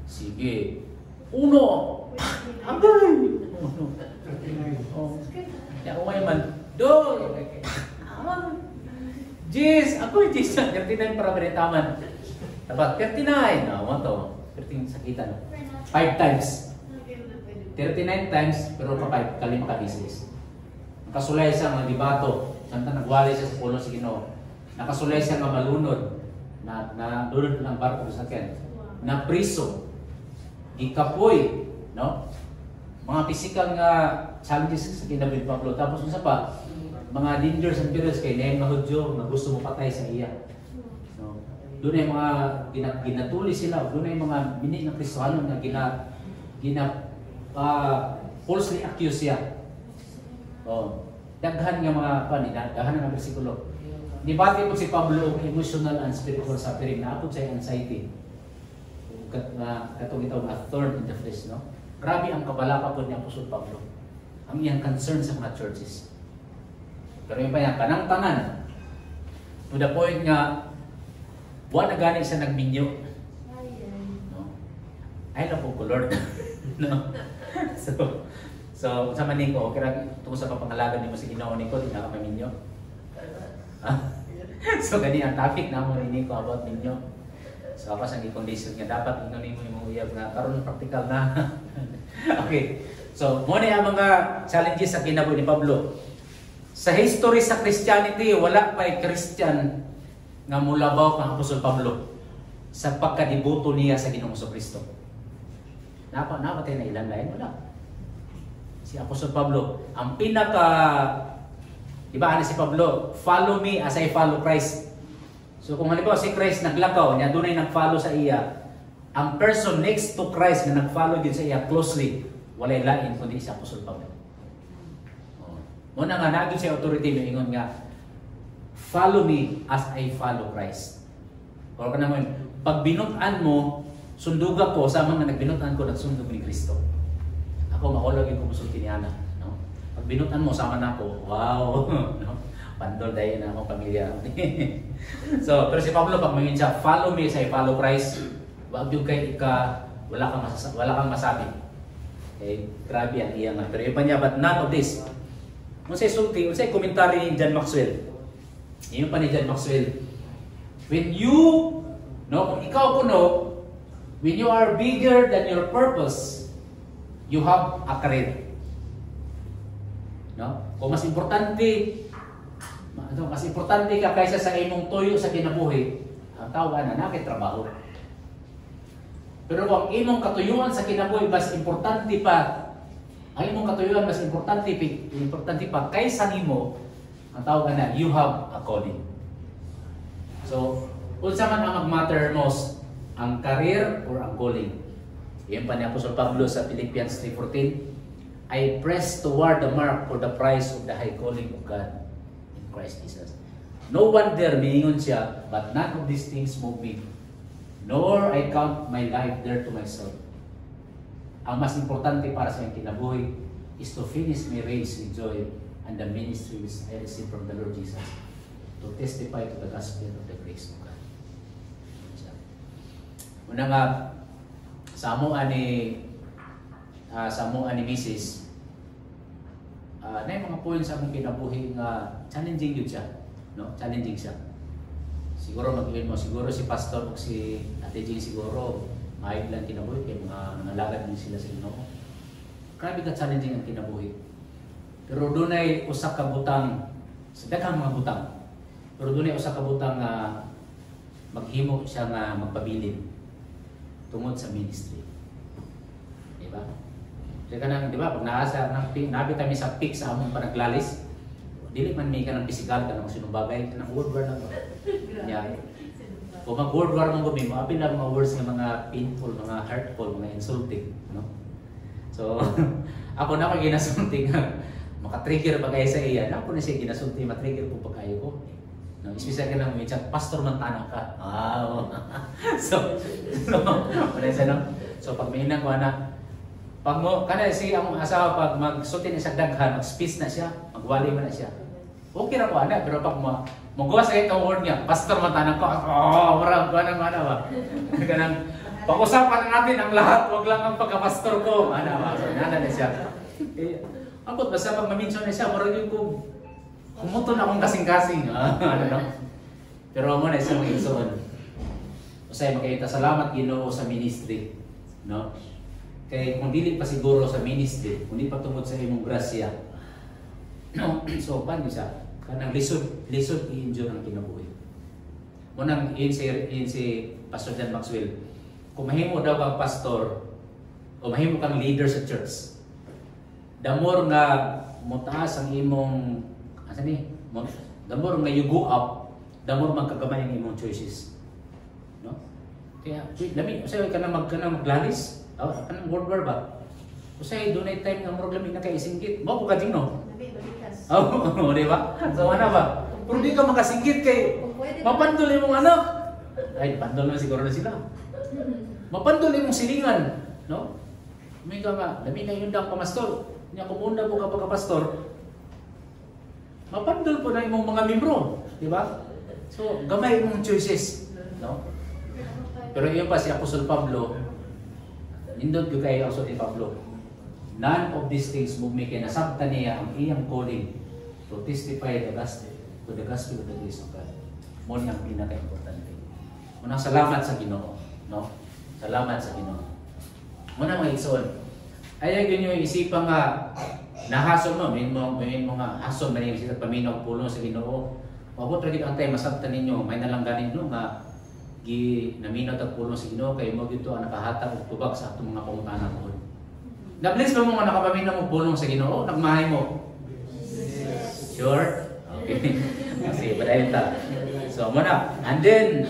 Speaker 1: Sige. Uno! Agay! Oh. Ya, umay man. Do! Jis! Ako yung Jis. 39 para beritaman. Dapat 39. No, mo to. 13 sakitan. 5 times. 39 times, pero pa 5. Kalima ka business. Nakasulay siya nga dibato. Santa nagwali siya sa pulo si Ginoo. Nakasulay siya nga malunod. Na dulod ng barko sa sakyan. Na priso. Gikapoy. No? Mga physical nga challenges sa kinabuhi Pablo. Tapos isa pa, mga dangers and perils kay Neheng na Hudyo na gusto mo patay sa iya. No? Doon ay mga ginatuli sila. Doon ay mga mini na Kristiyano na falsely accused siya. Oh, daghan nga mga daghan nga bersikulo. Dibati po si Pablo emotional and spiritual suffering na apod sa anxiety. Katong itaw nga thorn in the flesh, no? Grabe ang kabalaka po ni Apostol Pablo. Ang iyang concern sa mga churches. Pero yung pa yan, kanang tanan. To the point nga, buwan na gani siya nagminyo. No? I love po ko, Lord. No? So sa maniko, okay ra tungkol sa papangalagan nimo sa Ginoo niko, di na ka maminyo. So gani ang topic namo ni Nico about minyo. So ako sa condition nga dapat ingon nimo imong uyab nga karon practical na. Okay. So mo ni ang mga challenges sa kinabuhi ni Pablo. Sa history sa Christianity, wala pa Christian nga mulabaw kang Apostol Pablo sa pagkadiboto niya sa Ginoong Kristo. Napatay na ilan lain wala. Si Apostol Pablo, ang pinaka, di ba ano si Pablo, follow me as I follow Christ. So kung halimbawa si Christ naglakaw niya, doon ay nag-follow sa iya, ang person next to Christ na nag-follow din sa iya closely, walay lain kundi si Apostol Pablo. Muna nga, naging siya authority na ingon nga, follow me as I follow Christ. O ka naman, pag binutan mo, sunduga ko sa mga nagbinutan ko, nagsundog ni Kristo. Ako makulog yung kumusulti niya na. No? Pag binutan mo, sama na ako. Wow! No? Pandol dahil na akong pamilya. So, pero si Pablo, pag mangin siya, follow me sa follow Christ. Wag yung kay wala kang masabi. Okay? Grabe ang iyang. Pero yung pa niya, but none of this. Kung sa'y sulti, kung sa'y komentary ni John Maxwell. Yung pa ni John Maxwell. When you, no, kung ikaw puno, when you are bigger than your purpose, you have a career. No? Kung mas importante ka kaysa sa imong tuyo sa kinabuhi, ang tawag na trabaho. Pero kung imong katuyuan sa kinabuhi mas importante pa, ang imong katuyuan mas importante pa kaysa nimo, ang tawag na you have a calling. So, unsa man ang mag-matter most, ang career or ang calling? Yan pa ni Apostol Pablo sa Philippians 3:14. I press toward the mark for the prize of the high calling of God in Christ Jesus. No wonder miingon siya, but none of these things move me, nor I count my life dear to myself. Ang mas importante para sa aking kinabuhi is to finish my race with joy and the ministry which I received from the Lord Jesus, to testify to the gospel of the grace of God. Una nga, sa amuan ni Mrs. Na yung mga points sa akong kinabuhi nga challenging yun siya. No? Challenging siya. Siguro mag-iwin mo, siguro si Pastor o si Ate Jing siguro maayos lang kinabuhi kaya mga nangalagad din sila sa Ginoo. Grabe ka challenging ang kinabuhi. Pero doon ay usak ka butang, sa daghang mga butang. Pero doon ay usak ka butang maghimo siya nga magpabilin tungod sa ministry. Di ba? Kaya kanang, di ba, pag naasa, nabit kami sa peak sa among panaglalis, dili man may ka ng physical ka ng sinumbagay, ka ng word war lang. Yeah. Kung mag-word war mong gumi, maapin lang mga words ng mga painful, mga hurtful, mga insulting. No? So, ako na pag ginasulting, makatrigger pa kayo sa iya, ako na siya ginasulting, matrigger po pa kayo ko. No, especially ka lang may chat, pastor man tanang ka. Wow! So, pag may inang ko na, pag mo, kana si ang asawa, pag magsulti na sa daghan, mag-speech na siya, magwali mo na siya. Okay na ko ana, pero pag magawa sa itong word niya, pastor man tanang ko, marang ko na ba? Kanang, pag-usapan natin ang lahat, wag lang ang pagka-pastor ko. Ano ba? So, nana na siya. Ako, basta pag ma-mention na siya, marang yung kumuto na akong kasing-kasing. Ano no? Pero mo na isang mga Usay makita, salamat Ginoo sa ministry. No? Kaya kung dili pa siguro sa ministry, kung di pa tungod sa imong grasya, no? So, paano siya? Kanang lisod i-endure ang kinabuhi. Munang in si Pastor John Maxwell, kung mahimo daw kang pastor o mahimo kang leader sa church, the more nga mutaas ang imong the more nga you go up, the more magkagamay ang imong choices. No? Kaya lami usay ka na maglalis, ka nang word war ba? Usay dunay time nga murag lami na kay isinggit. Mo ko kading no. Oh, di ba? So ano ba? Pero di ka makasinggit kay mapandol imong anak. Ay, pandol na siguro na sila. Mapandol imong silingan, no? May ka nga, dami na yun daw pamastor. Nya kumunda mo ka pagka-pastor. Mapandol po na imong mga membro, di ba? So, gamay imong choices, no? Pero yun pa si Apostol Pablo, nindot ko kayo ang ni Pablo. None of these things move me kaya nasabtan niya ang iyang calling to testify to the gospel of the grace of God. Mo niyang pinaka-importante. Muna salamat sa Ginoo, no? Salamat sa Ginoo. Muna mga igsoon. Ay yun yung isipan nga nahason mo, may mga hason na yung sila paminaw pulong sa Ginoo. Mabot ra gid ang tay masabtan ninyo, may nalangganin no nga naminaw tag pulong sa Ginoo kay mo dito ang nakahatag og tubag sa atong mga pangutana ko. Na-bless ba mo nga nakapaminaw mo pulong sa Ginoo? Nagmahay mo? Yes. Sure? Okay. Kasi badayon ta. So muna, and then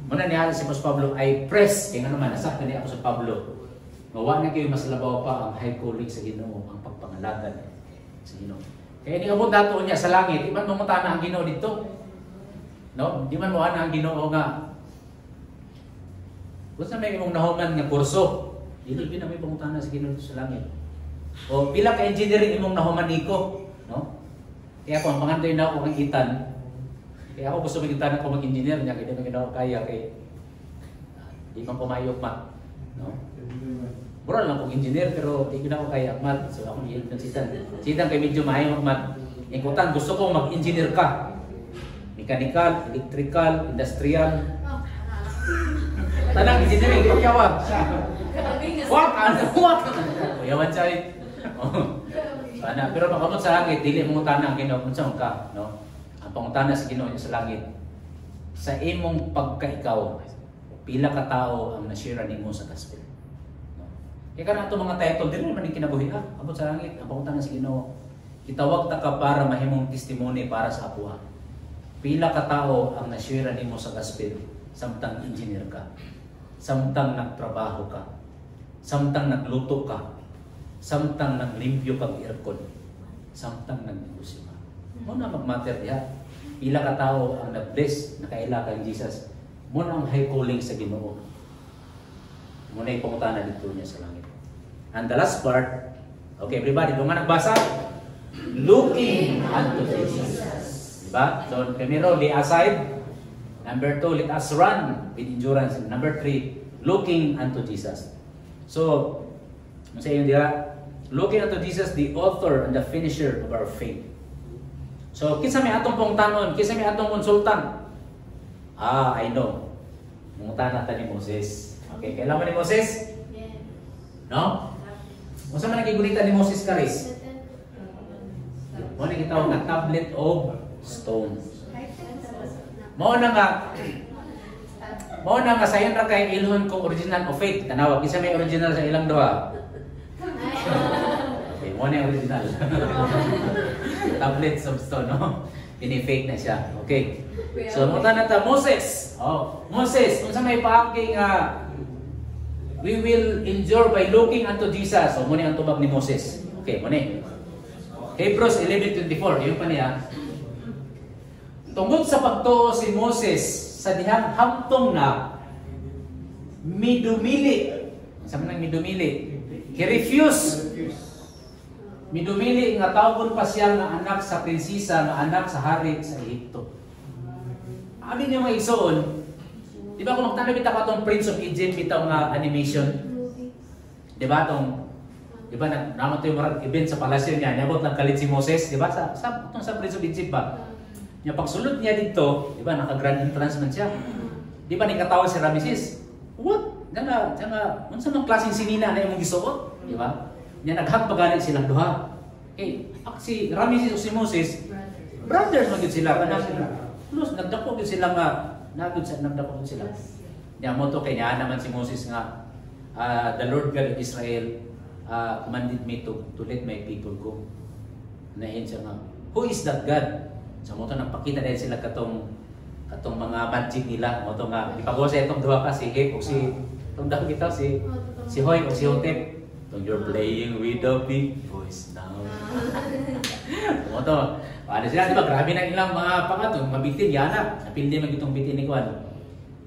Speaker 1: muna niya si Mas Pablo ay press kaya nga naman nasaktan niya ako sa Pablo. Mawa na kayo mas labaw pa ang high calling sa Ginoo, ang pagpangalagan sa Ginoo. Kaya ni abot dato niya sa langit, di man mamutana ang Ginoo dito. No? Di man mo ana ang Ginoo nga. Basta may imong nahuman nga kurso. Dili na may pangutana sa Ginoo sa langit. O pila ka engineering imong nahuman niko, no? Kaya ako ang pangandoy na ako ng itan. Kaya ako gusto mag-itan ako mag-engineer niya, kaya hindi ko kaya kay di man pumayok mat, no? Mura lang akong engineer pero hindi na ako kaya mat. So ako niyod ng sitan. Sitan kay medyo maayo mat. Ikutan gusto ko mag-engineer ka. Mechanical, electrical, industrial. Tanang engineering ko kawag. What? Yawan siya eh. Sana, pero pagkamot sa langit, dili mong tanang Ginoo kung saan ka, no? Ang pangutana sa Ginoo sa langit, sa imong pagkaikaw, pila ka tao ang nasira nimo sa gospel. No? Kaya ka na itong mga title, dili naman yung kinabuhi ha, abot sa langit, ang pangutana sa Ginoo, itawag ta ka para mahimong testimony para sa apuha. Pila ka tao ang nasira nimo sa gospel, samtang engineer ka, samtang nagtrabaho ka, samtang nagluto ka, samtang naglimpyo kag aircon, samtang nagnegosyo ka. Mo na magmatter diha. Pila ka tao ang na-bless, nakaila kay Jesus. Mo na ang high calling sa Ginoo. Mo na ipangutana dito niya sa langit. And the last part, okay everybody, kung nga nagbasa, looking unto Jesus. Diba? So, primero, lay aside. Number 2, let us run with endurance. And number 3, looking unto Jesus. So, sa iyo diha, looking unto Jesus, the author and the finisher of our faith. So, kinsa may atong pangutanon, kinsa may atong konsultan? I know. Mungutana ta ni Moses. Okay, kailan man ni Moses? Yes. No? Unsa man nagigulita ni Moses karis? Mo ni gitawag nga tablet of stone. Mao na nga sayon ra kay ilhon kung original o fake. Tanawa kisa may original sa ilang duha. Okay, mo na original. Tablet substone, no? Ini-fake na siya. Okay. So, muta na ta, Moses. Oh, Moses, kung sa may paagi nga, we will endure by looking unto Jesus. So, muna ang tubag ni Moses. Okay, muna. Hebrews 11:24. Yun pa niya. Tungkol sa pagtuo si Moses sa dihang hamtong na midumili. Sabi nang midumili. He refused. Midumili nga tawgon pa siya nga anak sa prinsesa, nga anak sa hari sa Ehipto. Abi niyo mga igsoon, di ba kung magtanong kita ka itong Prince of Egypt, bitaw nga animation? Di ba itong, di ba naman ito yung marag event sa palasyo niya, nabot nagkalit si Moses, di ba? Sa Prince of Egypt ba? Yung pagsulot niya dito, di ba, naka-grand entrance man siya. Di ba, nikatawag si Ramesses? What? Diyan nga, unsa mang klaseng sinina na yung gisuot? Di ba? Niya naghagbagalit silang duha. Okay, si Ramesses o si Moses, brothers magyud sila. Plus, nagdako gyud sila nga, nagdako gyud sila. Niya mo to kay niya naman si Moses nga, the Lord God of Israel commanded me to let my people go. Nahin siya nga, who is that God? So mo to nagpakita dahil sila katong mga magic nila. Mo to nga ipago sa itong duha ka si Hep o si tong daw kita si Hoy o si Hotep. You're playing with the big boys now. Mo to, ano sila, di ba? Grabe na ilang mga pangatong, mabitin, yana. Napindi man itong bitin ni Kwan.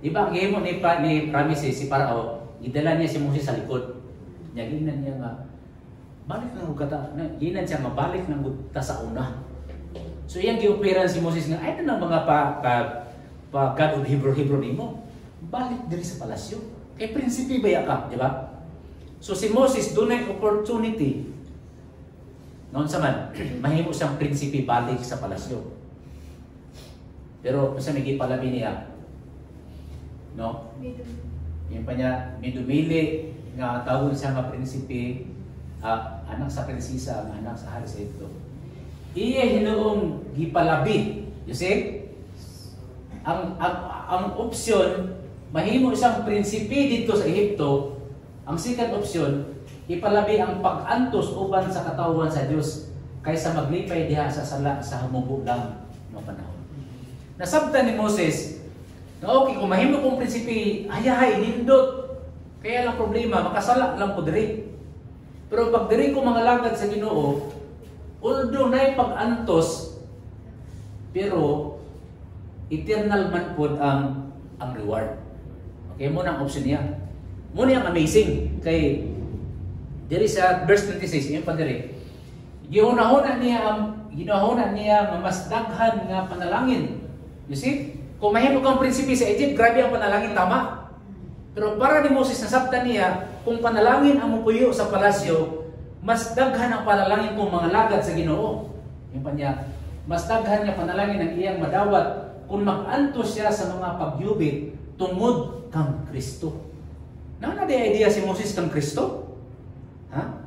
Speaker 1: Di ba, ang gihimo ni Ramesses, si Parao, idala niya si Moses sa likod. Ginan niya nga, balik ng gugata. Ginan siya nga, balik ng gugata sa una. So, iyang giupiran si Moses nga, ay na mga God of Hebrew nimo. Balik diri sa palasyo. Kay prinsipi ba ka, di ba? So si Moses doon ay opportunity. Noon sa man, mahimo siyang prinsipi balik sa palasyo. Pero sa may gipalabi niya, no? Yung pa niya, midumili nga tawag siya nga prinsipi, anak sa prinsesa, anak sa hari sa ito. Iya hinoong gipalabi. You see? Ang opsyon, mahimo siyang prinsipi dito sa Ehipto. Ang second option, ipalabi ang pag-antos uban sa katawhan sa Dios kaysa maglipay diha sa sala sa humubo lang no panahon. Nasabtan ni Moses na okay, kung mahimo kong prinsipi, ayahay, nindot. Kaya lang problema, makasala lang ko diri. Pero pag diri ko mga lagad sa Ginoo, although na pag-antos, pero eternal man po ang reward. Okay, muna ang option niya. Muna yung amazing kay diri sa verse 26, yung pa diri. Ginahuna niya nga mas daghan nga panalangin. You see? Kung mahimo kang prinsipi sa Egypt, grabe ang panalangin, tama. Pero para ni Moses nasabtan niya, kung panalangin ang mupuyo sa palasyo, mas daghan ang panalangin kung mga lagad sa Ginoo. Yung pa niya, mas daghan niya panalangin ang iyang madawat kung mag-antos siya sa mga pagyubit tungod kang Kristo. Na di idea si Moses kang Kristo? Ha?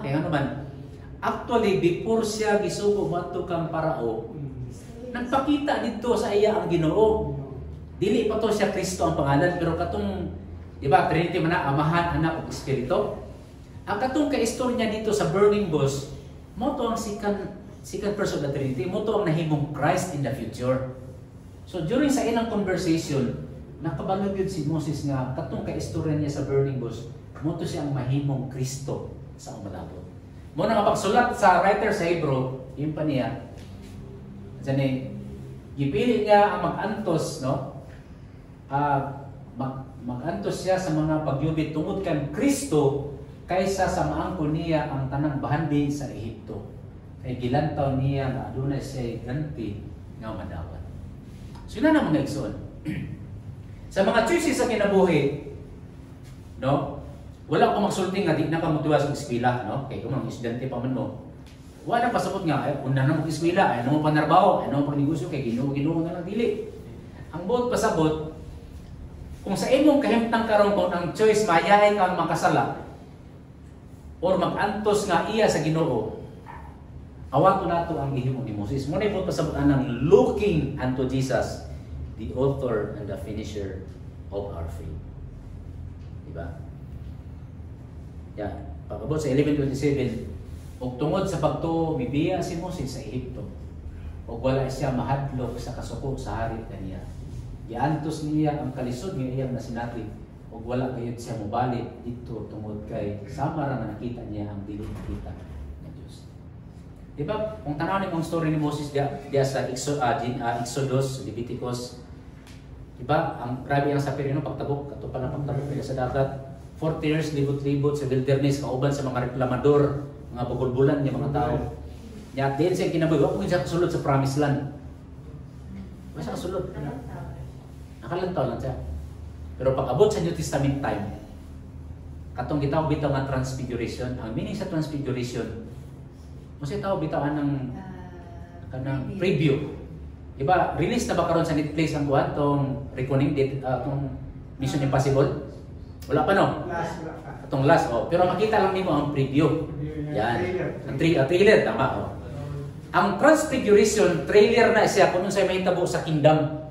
Speaker 1: Kaya ano man? Actually, before siya gisugo madto kang Parao, nagpakita dito sa iya ang Ginoo. Dili pa to siya Kristo ang pangalan, pero katong, di ba, Trinity man na, Amahan, Anak, ug Espiritu. Ang katong kaistorya dito sa burning bush, mo to ang second person of the Trinity, mo to ang nahimong Christ in the future. So during sa ilang conversation, nakabalog yun si Moses nga katong kaistorya niya sa burning bush, mo to siya ang mahimong Kristo sa umalabot. Mo na mapagsulat sa writer sa Hebrew, yun pa niya, dyan gipili niya ang mag-antos, no? Mag-antos siya sa mga pagyubit tungod kan Kristo kaysa sa maangkon niya ang tanang bahandi sa Ehipto. Kay gilantaw niya na adunay siya ganti nga madawat. So yun na mga igsoon. Sa mga choices sa kinabuhi, no? Wala ko magsulting nga di na ka motiwa sa eskwela, no? Kay kung mga estudyante pa man mo. Wala pa sabot nga ay una na mo eskwela, ay ano mo panarbaho, ay ano mo pagnegosyo kay Ginoo na lang dili. Ang buot pasabot kung sa imong kahimtang karon kung ang choice mayahay kang makasala or mag-antos nga iya sa Ginoo, awato nato ang gihimo ni Moses. Mo na buot pasabot anang looking unto Jesus. the author and the finisher of our faith. Diba? Yan. Pagkabot sa 11:27, ug tungod sa pagtuo mibiya si Moses sa Ehipto, ug wala siya mahadlok sa kasuko sa hari kaniya. Giantos niya ang kalisod nga iyang nasinati, ug wala gayud siya mobalik dito tungod kay sama ra nga nakita niya ang dili nakita ng Dios. Diba? Kung tanaw ni mong story ni Moses dia sa Exodus, Leviticus, diba? Ang grabe ang sapir no pagtabok, kato pa na pagtabok nila sa dagat. 40 years libot-libot sa wilderness kauban sa mga reklamador, mga bugulbulan niya mga tao. Nya din siya kinabuhi, wa ko siya kasulod sa promised land. Wa siya kasulod. Nakalantaw lang siya. Pero pag abot sa New Testament time, katong gitawag bitaw nga transfiguration, ang meaning sa transfiguration, kasi tawag bitawan ng kanang preview. Diba, release na ba karon sa Netflix ang kuan tong reckoning tong Mission Impossible? Wala pa no?
Speaker 2: Last, wala pa.
Speaker 1: Atong last, oh. Pero makita lang nimo ang preview. Yan. Ang trailer, tama, oh. Ang transfiguration, trailer na siya kung sa'yo may tabo sa kingdom.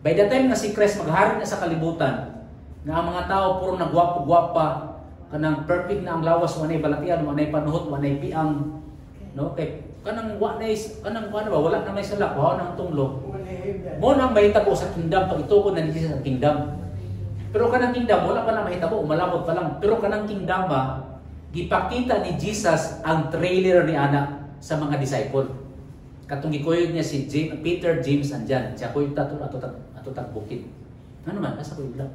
Speaker 1: By the time na si Christ maghari na sa kalibutan, na ang mga tao puro nagwapo-gwapa, kanang perfect na ang lawas, wanay balatian, wanay panuhot, wanay piang, no? Kay kanang wala na may salak, wala nang tunglo. Mo nang mahitabo sa kingdom pag ituon na nila sa kingdom. Pero kanang kingdom wala pa na mahitabo, malabot pa lang. Pero kanang kingdom gipakita ni Jesus ang trailer ni ana sa mga disciple. Katong gikuyog niya si Peter, James and John. Siya kuyog ato bukid. Ano man, asa kuyog lang.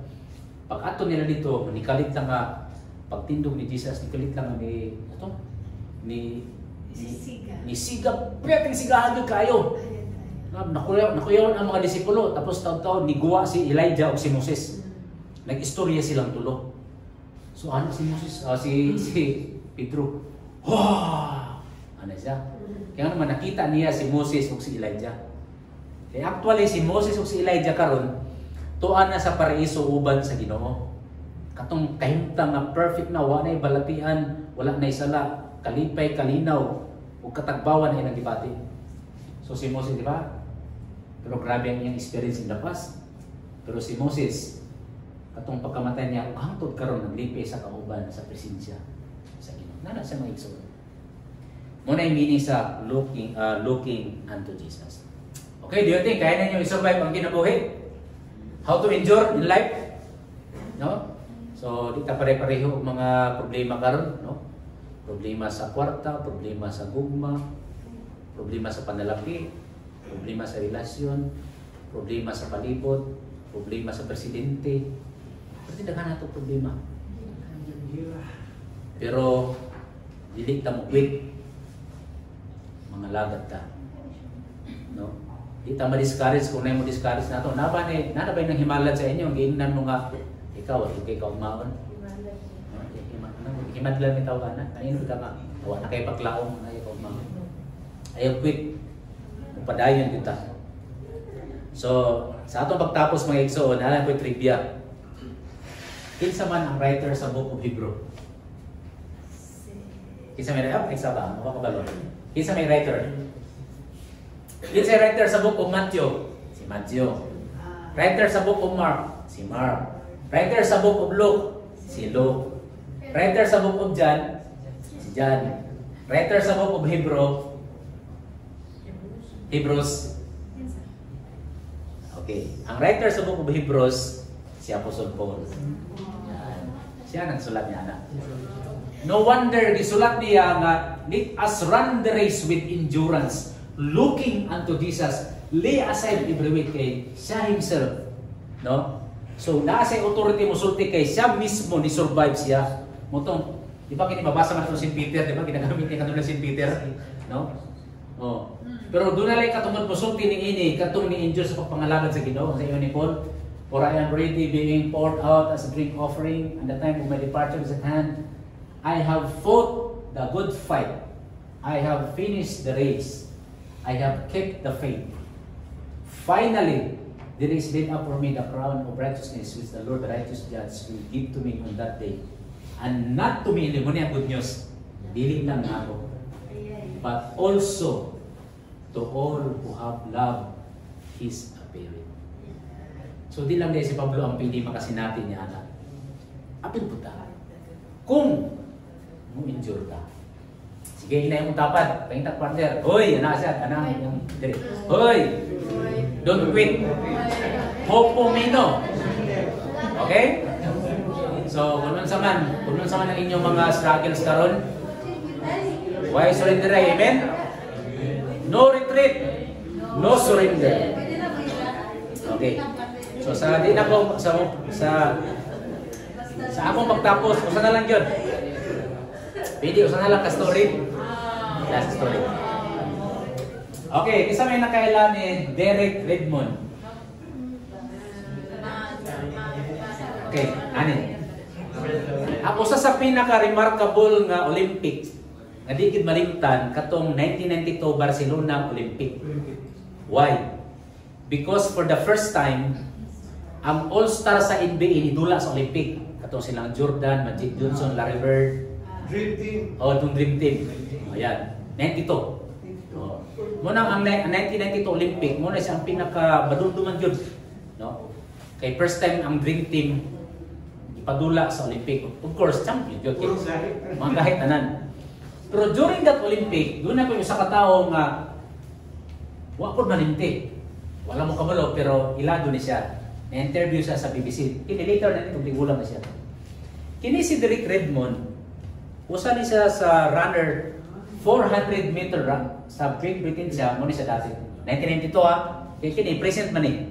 Speaker 1: Pag ato nila dito, nikalit lang nga pagtindog ni Jesus, nikalit lang ni Siga, pwedeng sigahan kayo. Nakuyawan ang mga disipulo, tapos taon-taon niguwa si Elijah o si Moses. Nag-istorya silang tulo. So ano si Moses, si Pedro, wow! Ano siya? Kaya naman nakita niya si Moses o si Elijah. Kaya actually si Moses o si Elijah karon tuan na sa paraiso uban sa Ginoo. Katong kahimtang nga perfect na, wala na balatian, wala na isala, kalipay, kalinaw, o katagbawan na ilang gibati. So si Moses, di ba? Pero grabe ang iyang experience in the past. Pero si Moses, katong pagkamatay niya, hangtod karon naglipay sa kauban sa presensya sa Ginoo. Nana siya maigsoon. Muna yung meaning sa looking unto Jesus. Okay, do you think kaya na niyo i-survive ang kinabuhi? How to endure in life? No? So, di ta pare-pareho mga problema karon, no? Problema sa kwarta, problema sa gugma, problema sa panlalaki, problema sa relasyon, problema sa palibot, problema sa presidente. Pwede daghan nato problema. Pero dili ta mo quit. Mga lagat ka. No? Di ta ma-discourage kung na mo discourage nato. Naba nang himalat sa inyo, giingnan mo nga ikaw umaon. Himadlan ni tao ka na. Kanino ka nga? Awa na kayo paglaong na ikaw umaon. Ayaw quit. Padayon kita. So, sa atong pagtapos mga igsoon, alam ko trivia. Kinsa man ang writer sa Book of Hebrew? Kinsa may writer? Kinsa ba? Makakabalo. Kinsa may writer? Kinsa may writer sa Book of Matthew? Si Matthew. Writer sa Book of Mark? Si Mark. Writer sa Book of Luke? Si Luke. Writer sa Book of John? Si John. Writer sa Book of Hebrews? Okay. Ang writer sa Book of Hebrews, si Apostle Paul. Yan. Siya nagsulat niya na. No wonder gisulat niya nga, let us run the race with endurance, looking unto Jesus, lay aside every weight kay siya himself. No? So, naasay authority mo sulti kay siya mismo ni survive siya. Motong, di ba kinibabasa man ito si Peter, di ba ginagamit niya kanila si Peter? No? Oh. Pero doon na lang katungod mo sulti ni ini, katong ni Angel sa pagpangalagad sa Ginoo sa iyo ni Paul. For I am ready being poured out as a drink offering, and the time of my departure is at hand. I have fought the good fight. I have finished the race. I have kept the faith. Finally, there is laid up for me the crown of righteousness which the Lord, the righteous judge, will give to me on that day. And not to me, mo niya good news. Dili lang ako. But also to all who have loved His appearing. So di lang si Pablo ang pili makasinati niya anak. Apil po ta. Kung mo injure ka. Sige, hinay mong tapat. Pahintak partner. Hoy, anak siya. Anak yung dire. Hoy! Don't quit. Hope po mino. Okay? So, kung sa man ang inyong mga struggles karon, why surrender? Amen? No retreat. No surrender. Okay. So, sa di na ko sa akong pagtapos, usa na lang yun. Pwede, usa na lang ka story. Last story. Okay, isa may nakailan ni Derek Redmond. Okay, ani. Ang usa sa pinaka-remarkable nga Olympic nga di gid malimtan katong 1992 Barcelona Olympic. Why? Because for the first time, ang all-star sa NBA nidula sa Olympic. Katong silang Jordan, Magic Johnson, Larry Bird.
Speaker 2: Dream team.
Speaker 1: Itong Dream Team. Ayan, 92. Oh. Muna ang 1992 Olympic, muna siya ang pinaka-badunduman yun. No? Kay first time ang Dream Team ipadula sa Olympic. Of course, champion yun. Mga kahit tanan. Pero during that Olympic, doon ako yung sa katao nga wapod malinti. Wala mo kabalo, pero ilado ni siya. Na-interview siya sa BBC. Kini later na nito, tigulang na siya. Kini si Derek Redmond, usa ni siya sa runner, 400 meter run. Sa Great Britain siya, muna siya dati. 1992 kini present man eh.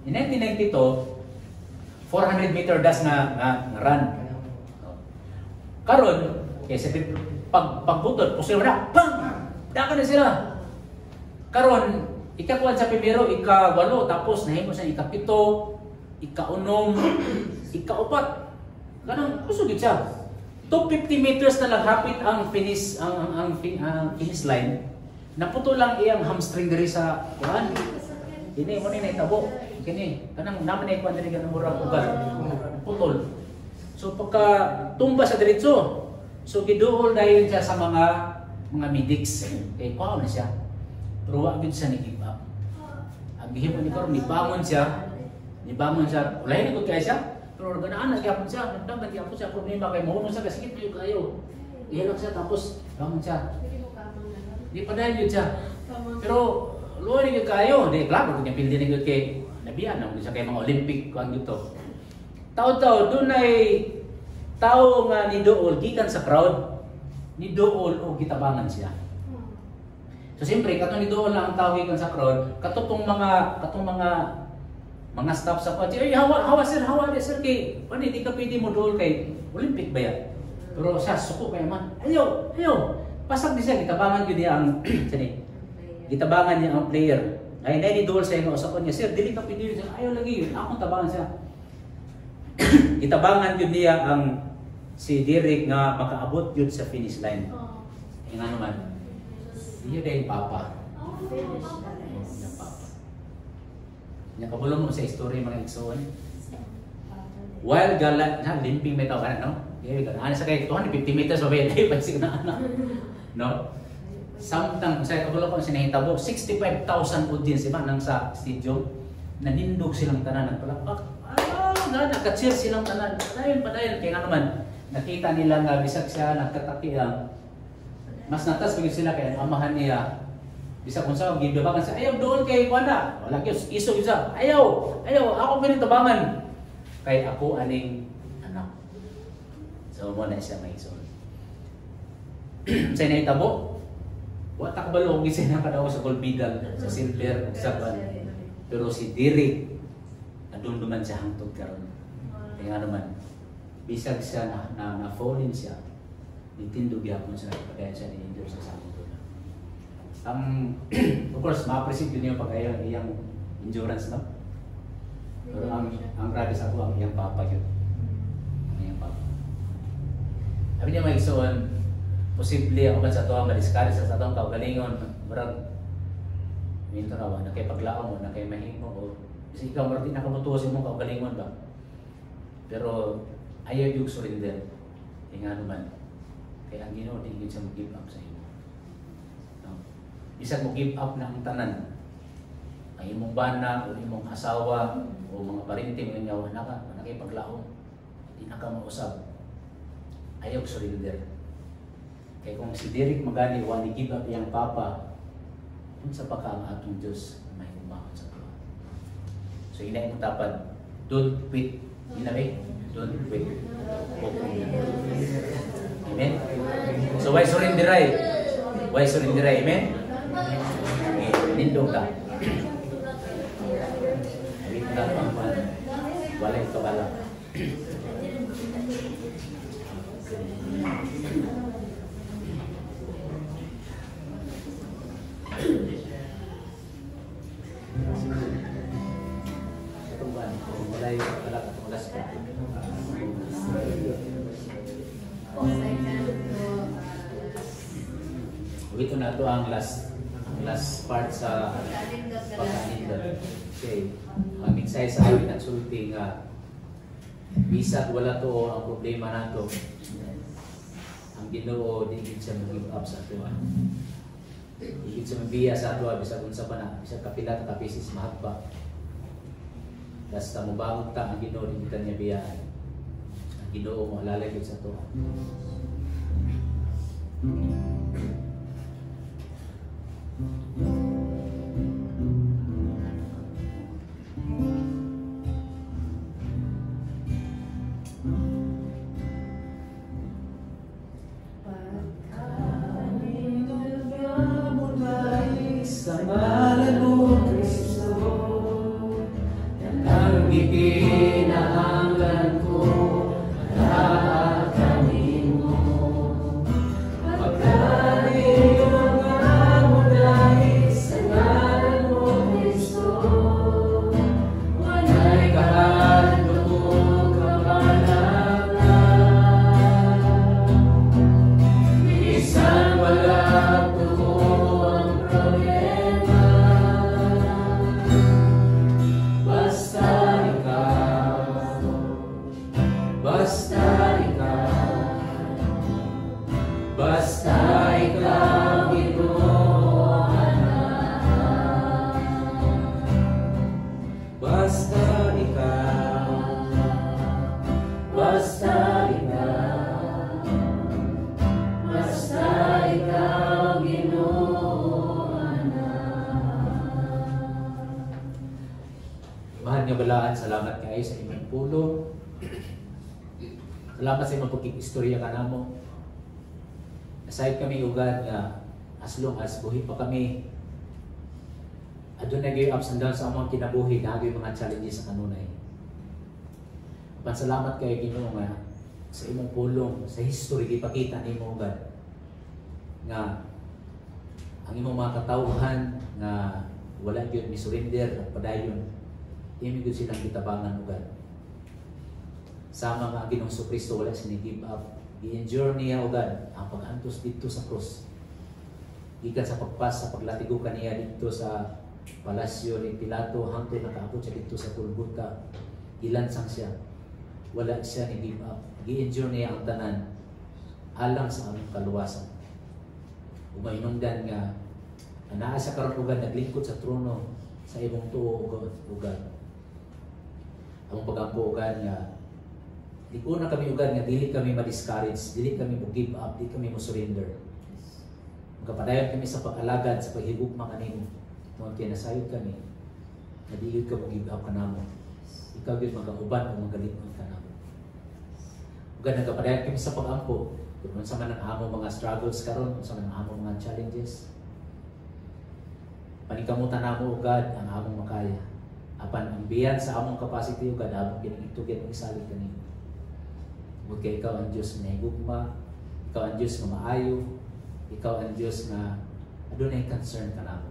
Speaker 1: In 1992, 400 meter dash na run. Karon, kasi pagbutod, pusil na, bang! Daka na sila. Karon, ika-kuwan sa primero, ika-8, tapos nahimo sa ika-7, ika-6, ika-4. Ganang kusugid siya. 250 meters na lang hapit ang finish finish line. Naputo lang iyang hamstring diri sa kuan. Kini mo ni naitabo. Kini kanang naman ay kuan diri kanang murag ugat. Putol. So pagka tumba sa diretso, so giduol dahil siya sa mga medics. Kay kuan na siya. Pero wa gid siya ni-give up. Ang gihimo ni karon ni bangon siya. Ulay ni gud kay siya. Pero ganaan nagyapon siya, nagdagan gyapon siya problema kay mahunong siya kasi gid kayo. Ihalak siya tapos bangon siya. Di pa dahil yun siya. Pero luwa ni kayo, di klaro kung pildi ni gud kay nabiyan na siya kay mga Olympic kuan gito. Taw-taw dunay tao nga ni dool gikan sa crowd, ni dool o gitabangan siya. So siyempre katong ni dool lang ang tao gikan sa crowd, katong mga staff sa kotse, ay hawa sir kay pwede di ka pwede mo dool kay Olympic ba yan? Pero siya suko kay man. Ayaw. Pasag di siya gitabangan gyud niya ang gitabangan niya ang player. Ay nay ni dool sa inyo sa kanya, sir dili ka pwede siya. Ayaw lagi yun. Ako tabangan siya. Gitabangan gyud niya ang si Derek nga makaabot yun sa finish line. Nga naman. Iya dahil papa. Nakabulong mo sa story mga igsoon. While galat na limping may tawanan, no? Ano sa kay 250 meters ba dai pa sig na ana. No? Samtang sa kabulong ko sinahitabo 65,000 audience ba nang sa stadium. Nanindog silang tanan nagpalakpak. Naka-cheer silang tanan. Padayon kay nga naman nakita nila nga bisag siya nagtataki lang. Mas natas bigod sila kay ang amahan niya. Bisa kung saan gidabangan sa ayaw doon kay Wanda. Wala kay iso isa. Ayaw, ako pinitabangan. Kay ako aning anak. So mo na siya may iso. Sa nahitabo, wa ta kabalo gisi na kadaw sa gold medal sa silver ug sa ban. Pero si Derek nadumduman siya hangtod karon. Kaya naman bisag siya na fallen siya. Nintindog yapon siya padayon siya ni injure sa sakit. Of course, ma-appreciate yun yung pag-ayaw iyang endurance, no? Pero ang grabe sa ako, ang iyang papa yun. Ang iyang papa. Sabi niya may isuon, posible ako ba sa ito ang madiskari sa itong kaugalingon, marag, minto na ba, nakipaglaon mo, nakipahimo mo, kasi ikaw marag nakamutusin mo kaugalingon ba? Pero ayaw yung surrender. Kaya nga naman, kaya ang Ginoo di siya mag-give up sa iyo. Isang mo give up na ang tanan. Ang imong bana o imong asawa, o mga parinti mo nyaw nakipaglaom, di na ka mausap. Ayaw surrender. Kaya kung si Derek magani wani give up yang papa, unsa pa ka ang atong Dios may umahon sa tuwa. So inay mo tapad, don't quit. Inabi, don't quit. Amen. So why surrender ay? Why surrender ay? Amen. Nindog ka. Wait ka pang walay kabala. Walay kabala katong last ka. Ito na ito ang last part sa pagkaninda. Okay. Ang minsay sa amin at sulti nga bisag wala to ang problema nato. Ang Ginoo di gid siya mag-give up sa ato. Di gid siya magbiya sa ato bisag unsa pa na, bisag kapila ta kapisis mahagba. Basta mo baog ta ang Ginoo di kita niya biyaan. Ang Ginoo mo alalay gid sa ato. Sa ngalan mo, Kristo, ang ikinahanglan ko, nakakanin mo. Pagkain ang amo dahil sa ngalan mo, Kristo, wala'y kahando mo kapalaran. Minsan wala ko ang problema, basta ikaw, basta ikaw, basta ikaw, Ginoo anak. Basta ikaw, basta ikaw, basta ikaw, Ginoo anak. Mahal nga balaan, salamat kayo sa inyong pulong. Salamat sa imong pagkikistorya ka namo. Aside kami ugad nga as long as buhi pa kami, adun na gyud ups and downs sa among kinabuhi, nagay mga challenges sa kanunay. Pasalamat kayo Ginoo nga sa imong pulong, sa history gipakita nimo ugad nga ang imong mga katawhan nga wala gyud mi surrender at padayon, imi gyud silang gitabangan ugad. Sama nga ang Ginoong Kristo wala siya ni-give up. I-endure niya ugad ang pag-antos dito sa krus. Gikan sa pagpas sa paglatigo kaniya dito sa palasyo ni Pilato hangtod nakaabot siya dito sa Golgotha. Ilansang siya. Wala siya ni-give up. I-endure niya ang tanan alang sa aming kaluwasan. Umainungdan nga naa siya karon ugad naglingkod sa trono sa imong tuo ugad. Ang pagampo ugad nga di ko na kami ugad nga dili kami ma-discourage, dili kami mo-give up, dili kami mo-surrender. Magkapadayon kami sa pag-alagad, sa paghigugma kanimo. Tungod kaya nasayod kami, na dili ka mo-give up ka namo. Ikaw yun magkauban o magalimon ka namo. Ugad nagkapadayon kami sa pag-ampo, kung sa man ang among mga struggles karon, kung sa man ang among mga challenges. Panikamutan namo ugad ang among makaya. Apan ang biyan sa among capacity ugad, among pinagitugyan ng isalig kanimo. Huwag kay ikaw ang Diyos na higugma, ikaw ang Diyos na maayo, ikaw ang Diyos na adunay concern ka namo.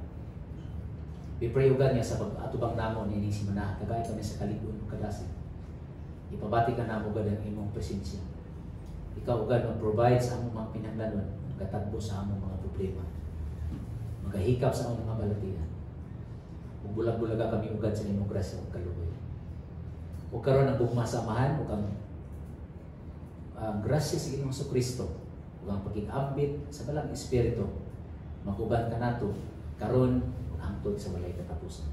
Speaker 1: We pray ugad niya sa pag-atubang namo ni si Manah, kagaya kami sa kaligon kadasi. Ipabati ka namo ugad ang imong presensya. Ikaw ugad mag-provide sa among mga pinanglanon, katagbo sa among mga problema. Magahikap sa among mga balatian. Ug bulag-bulaga kami ugad sa imong grasya ug kaluoy. Ug karon ang bugma samahan ug ang grasya sa Ginoong Kristo ug ang pagkikambit sa balang espiritu makuban ka nato karon hangtod sa walay katapusan.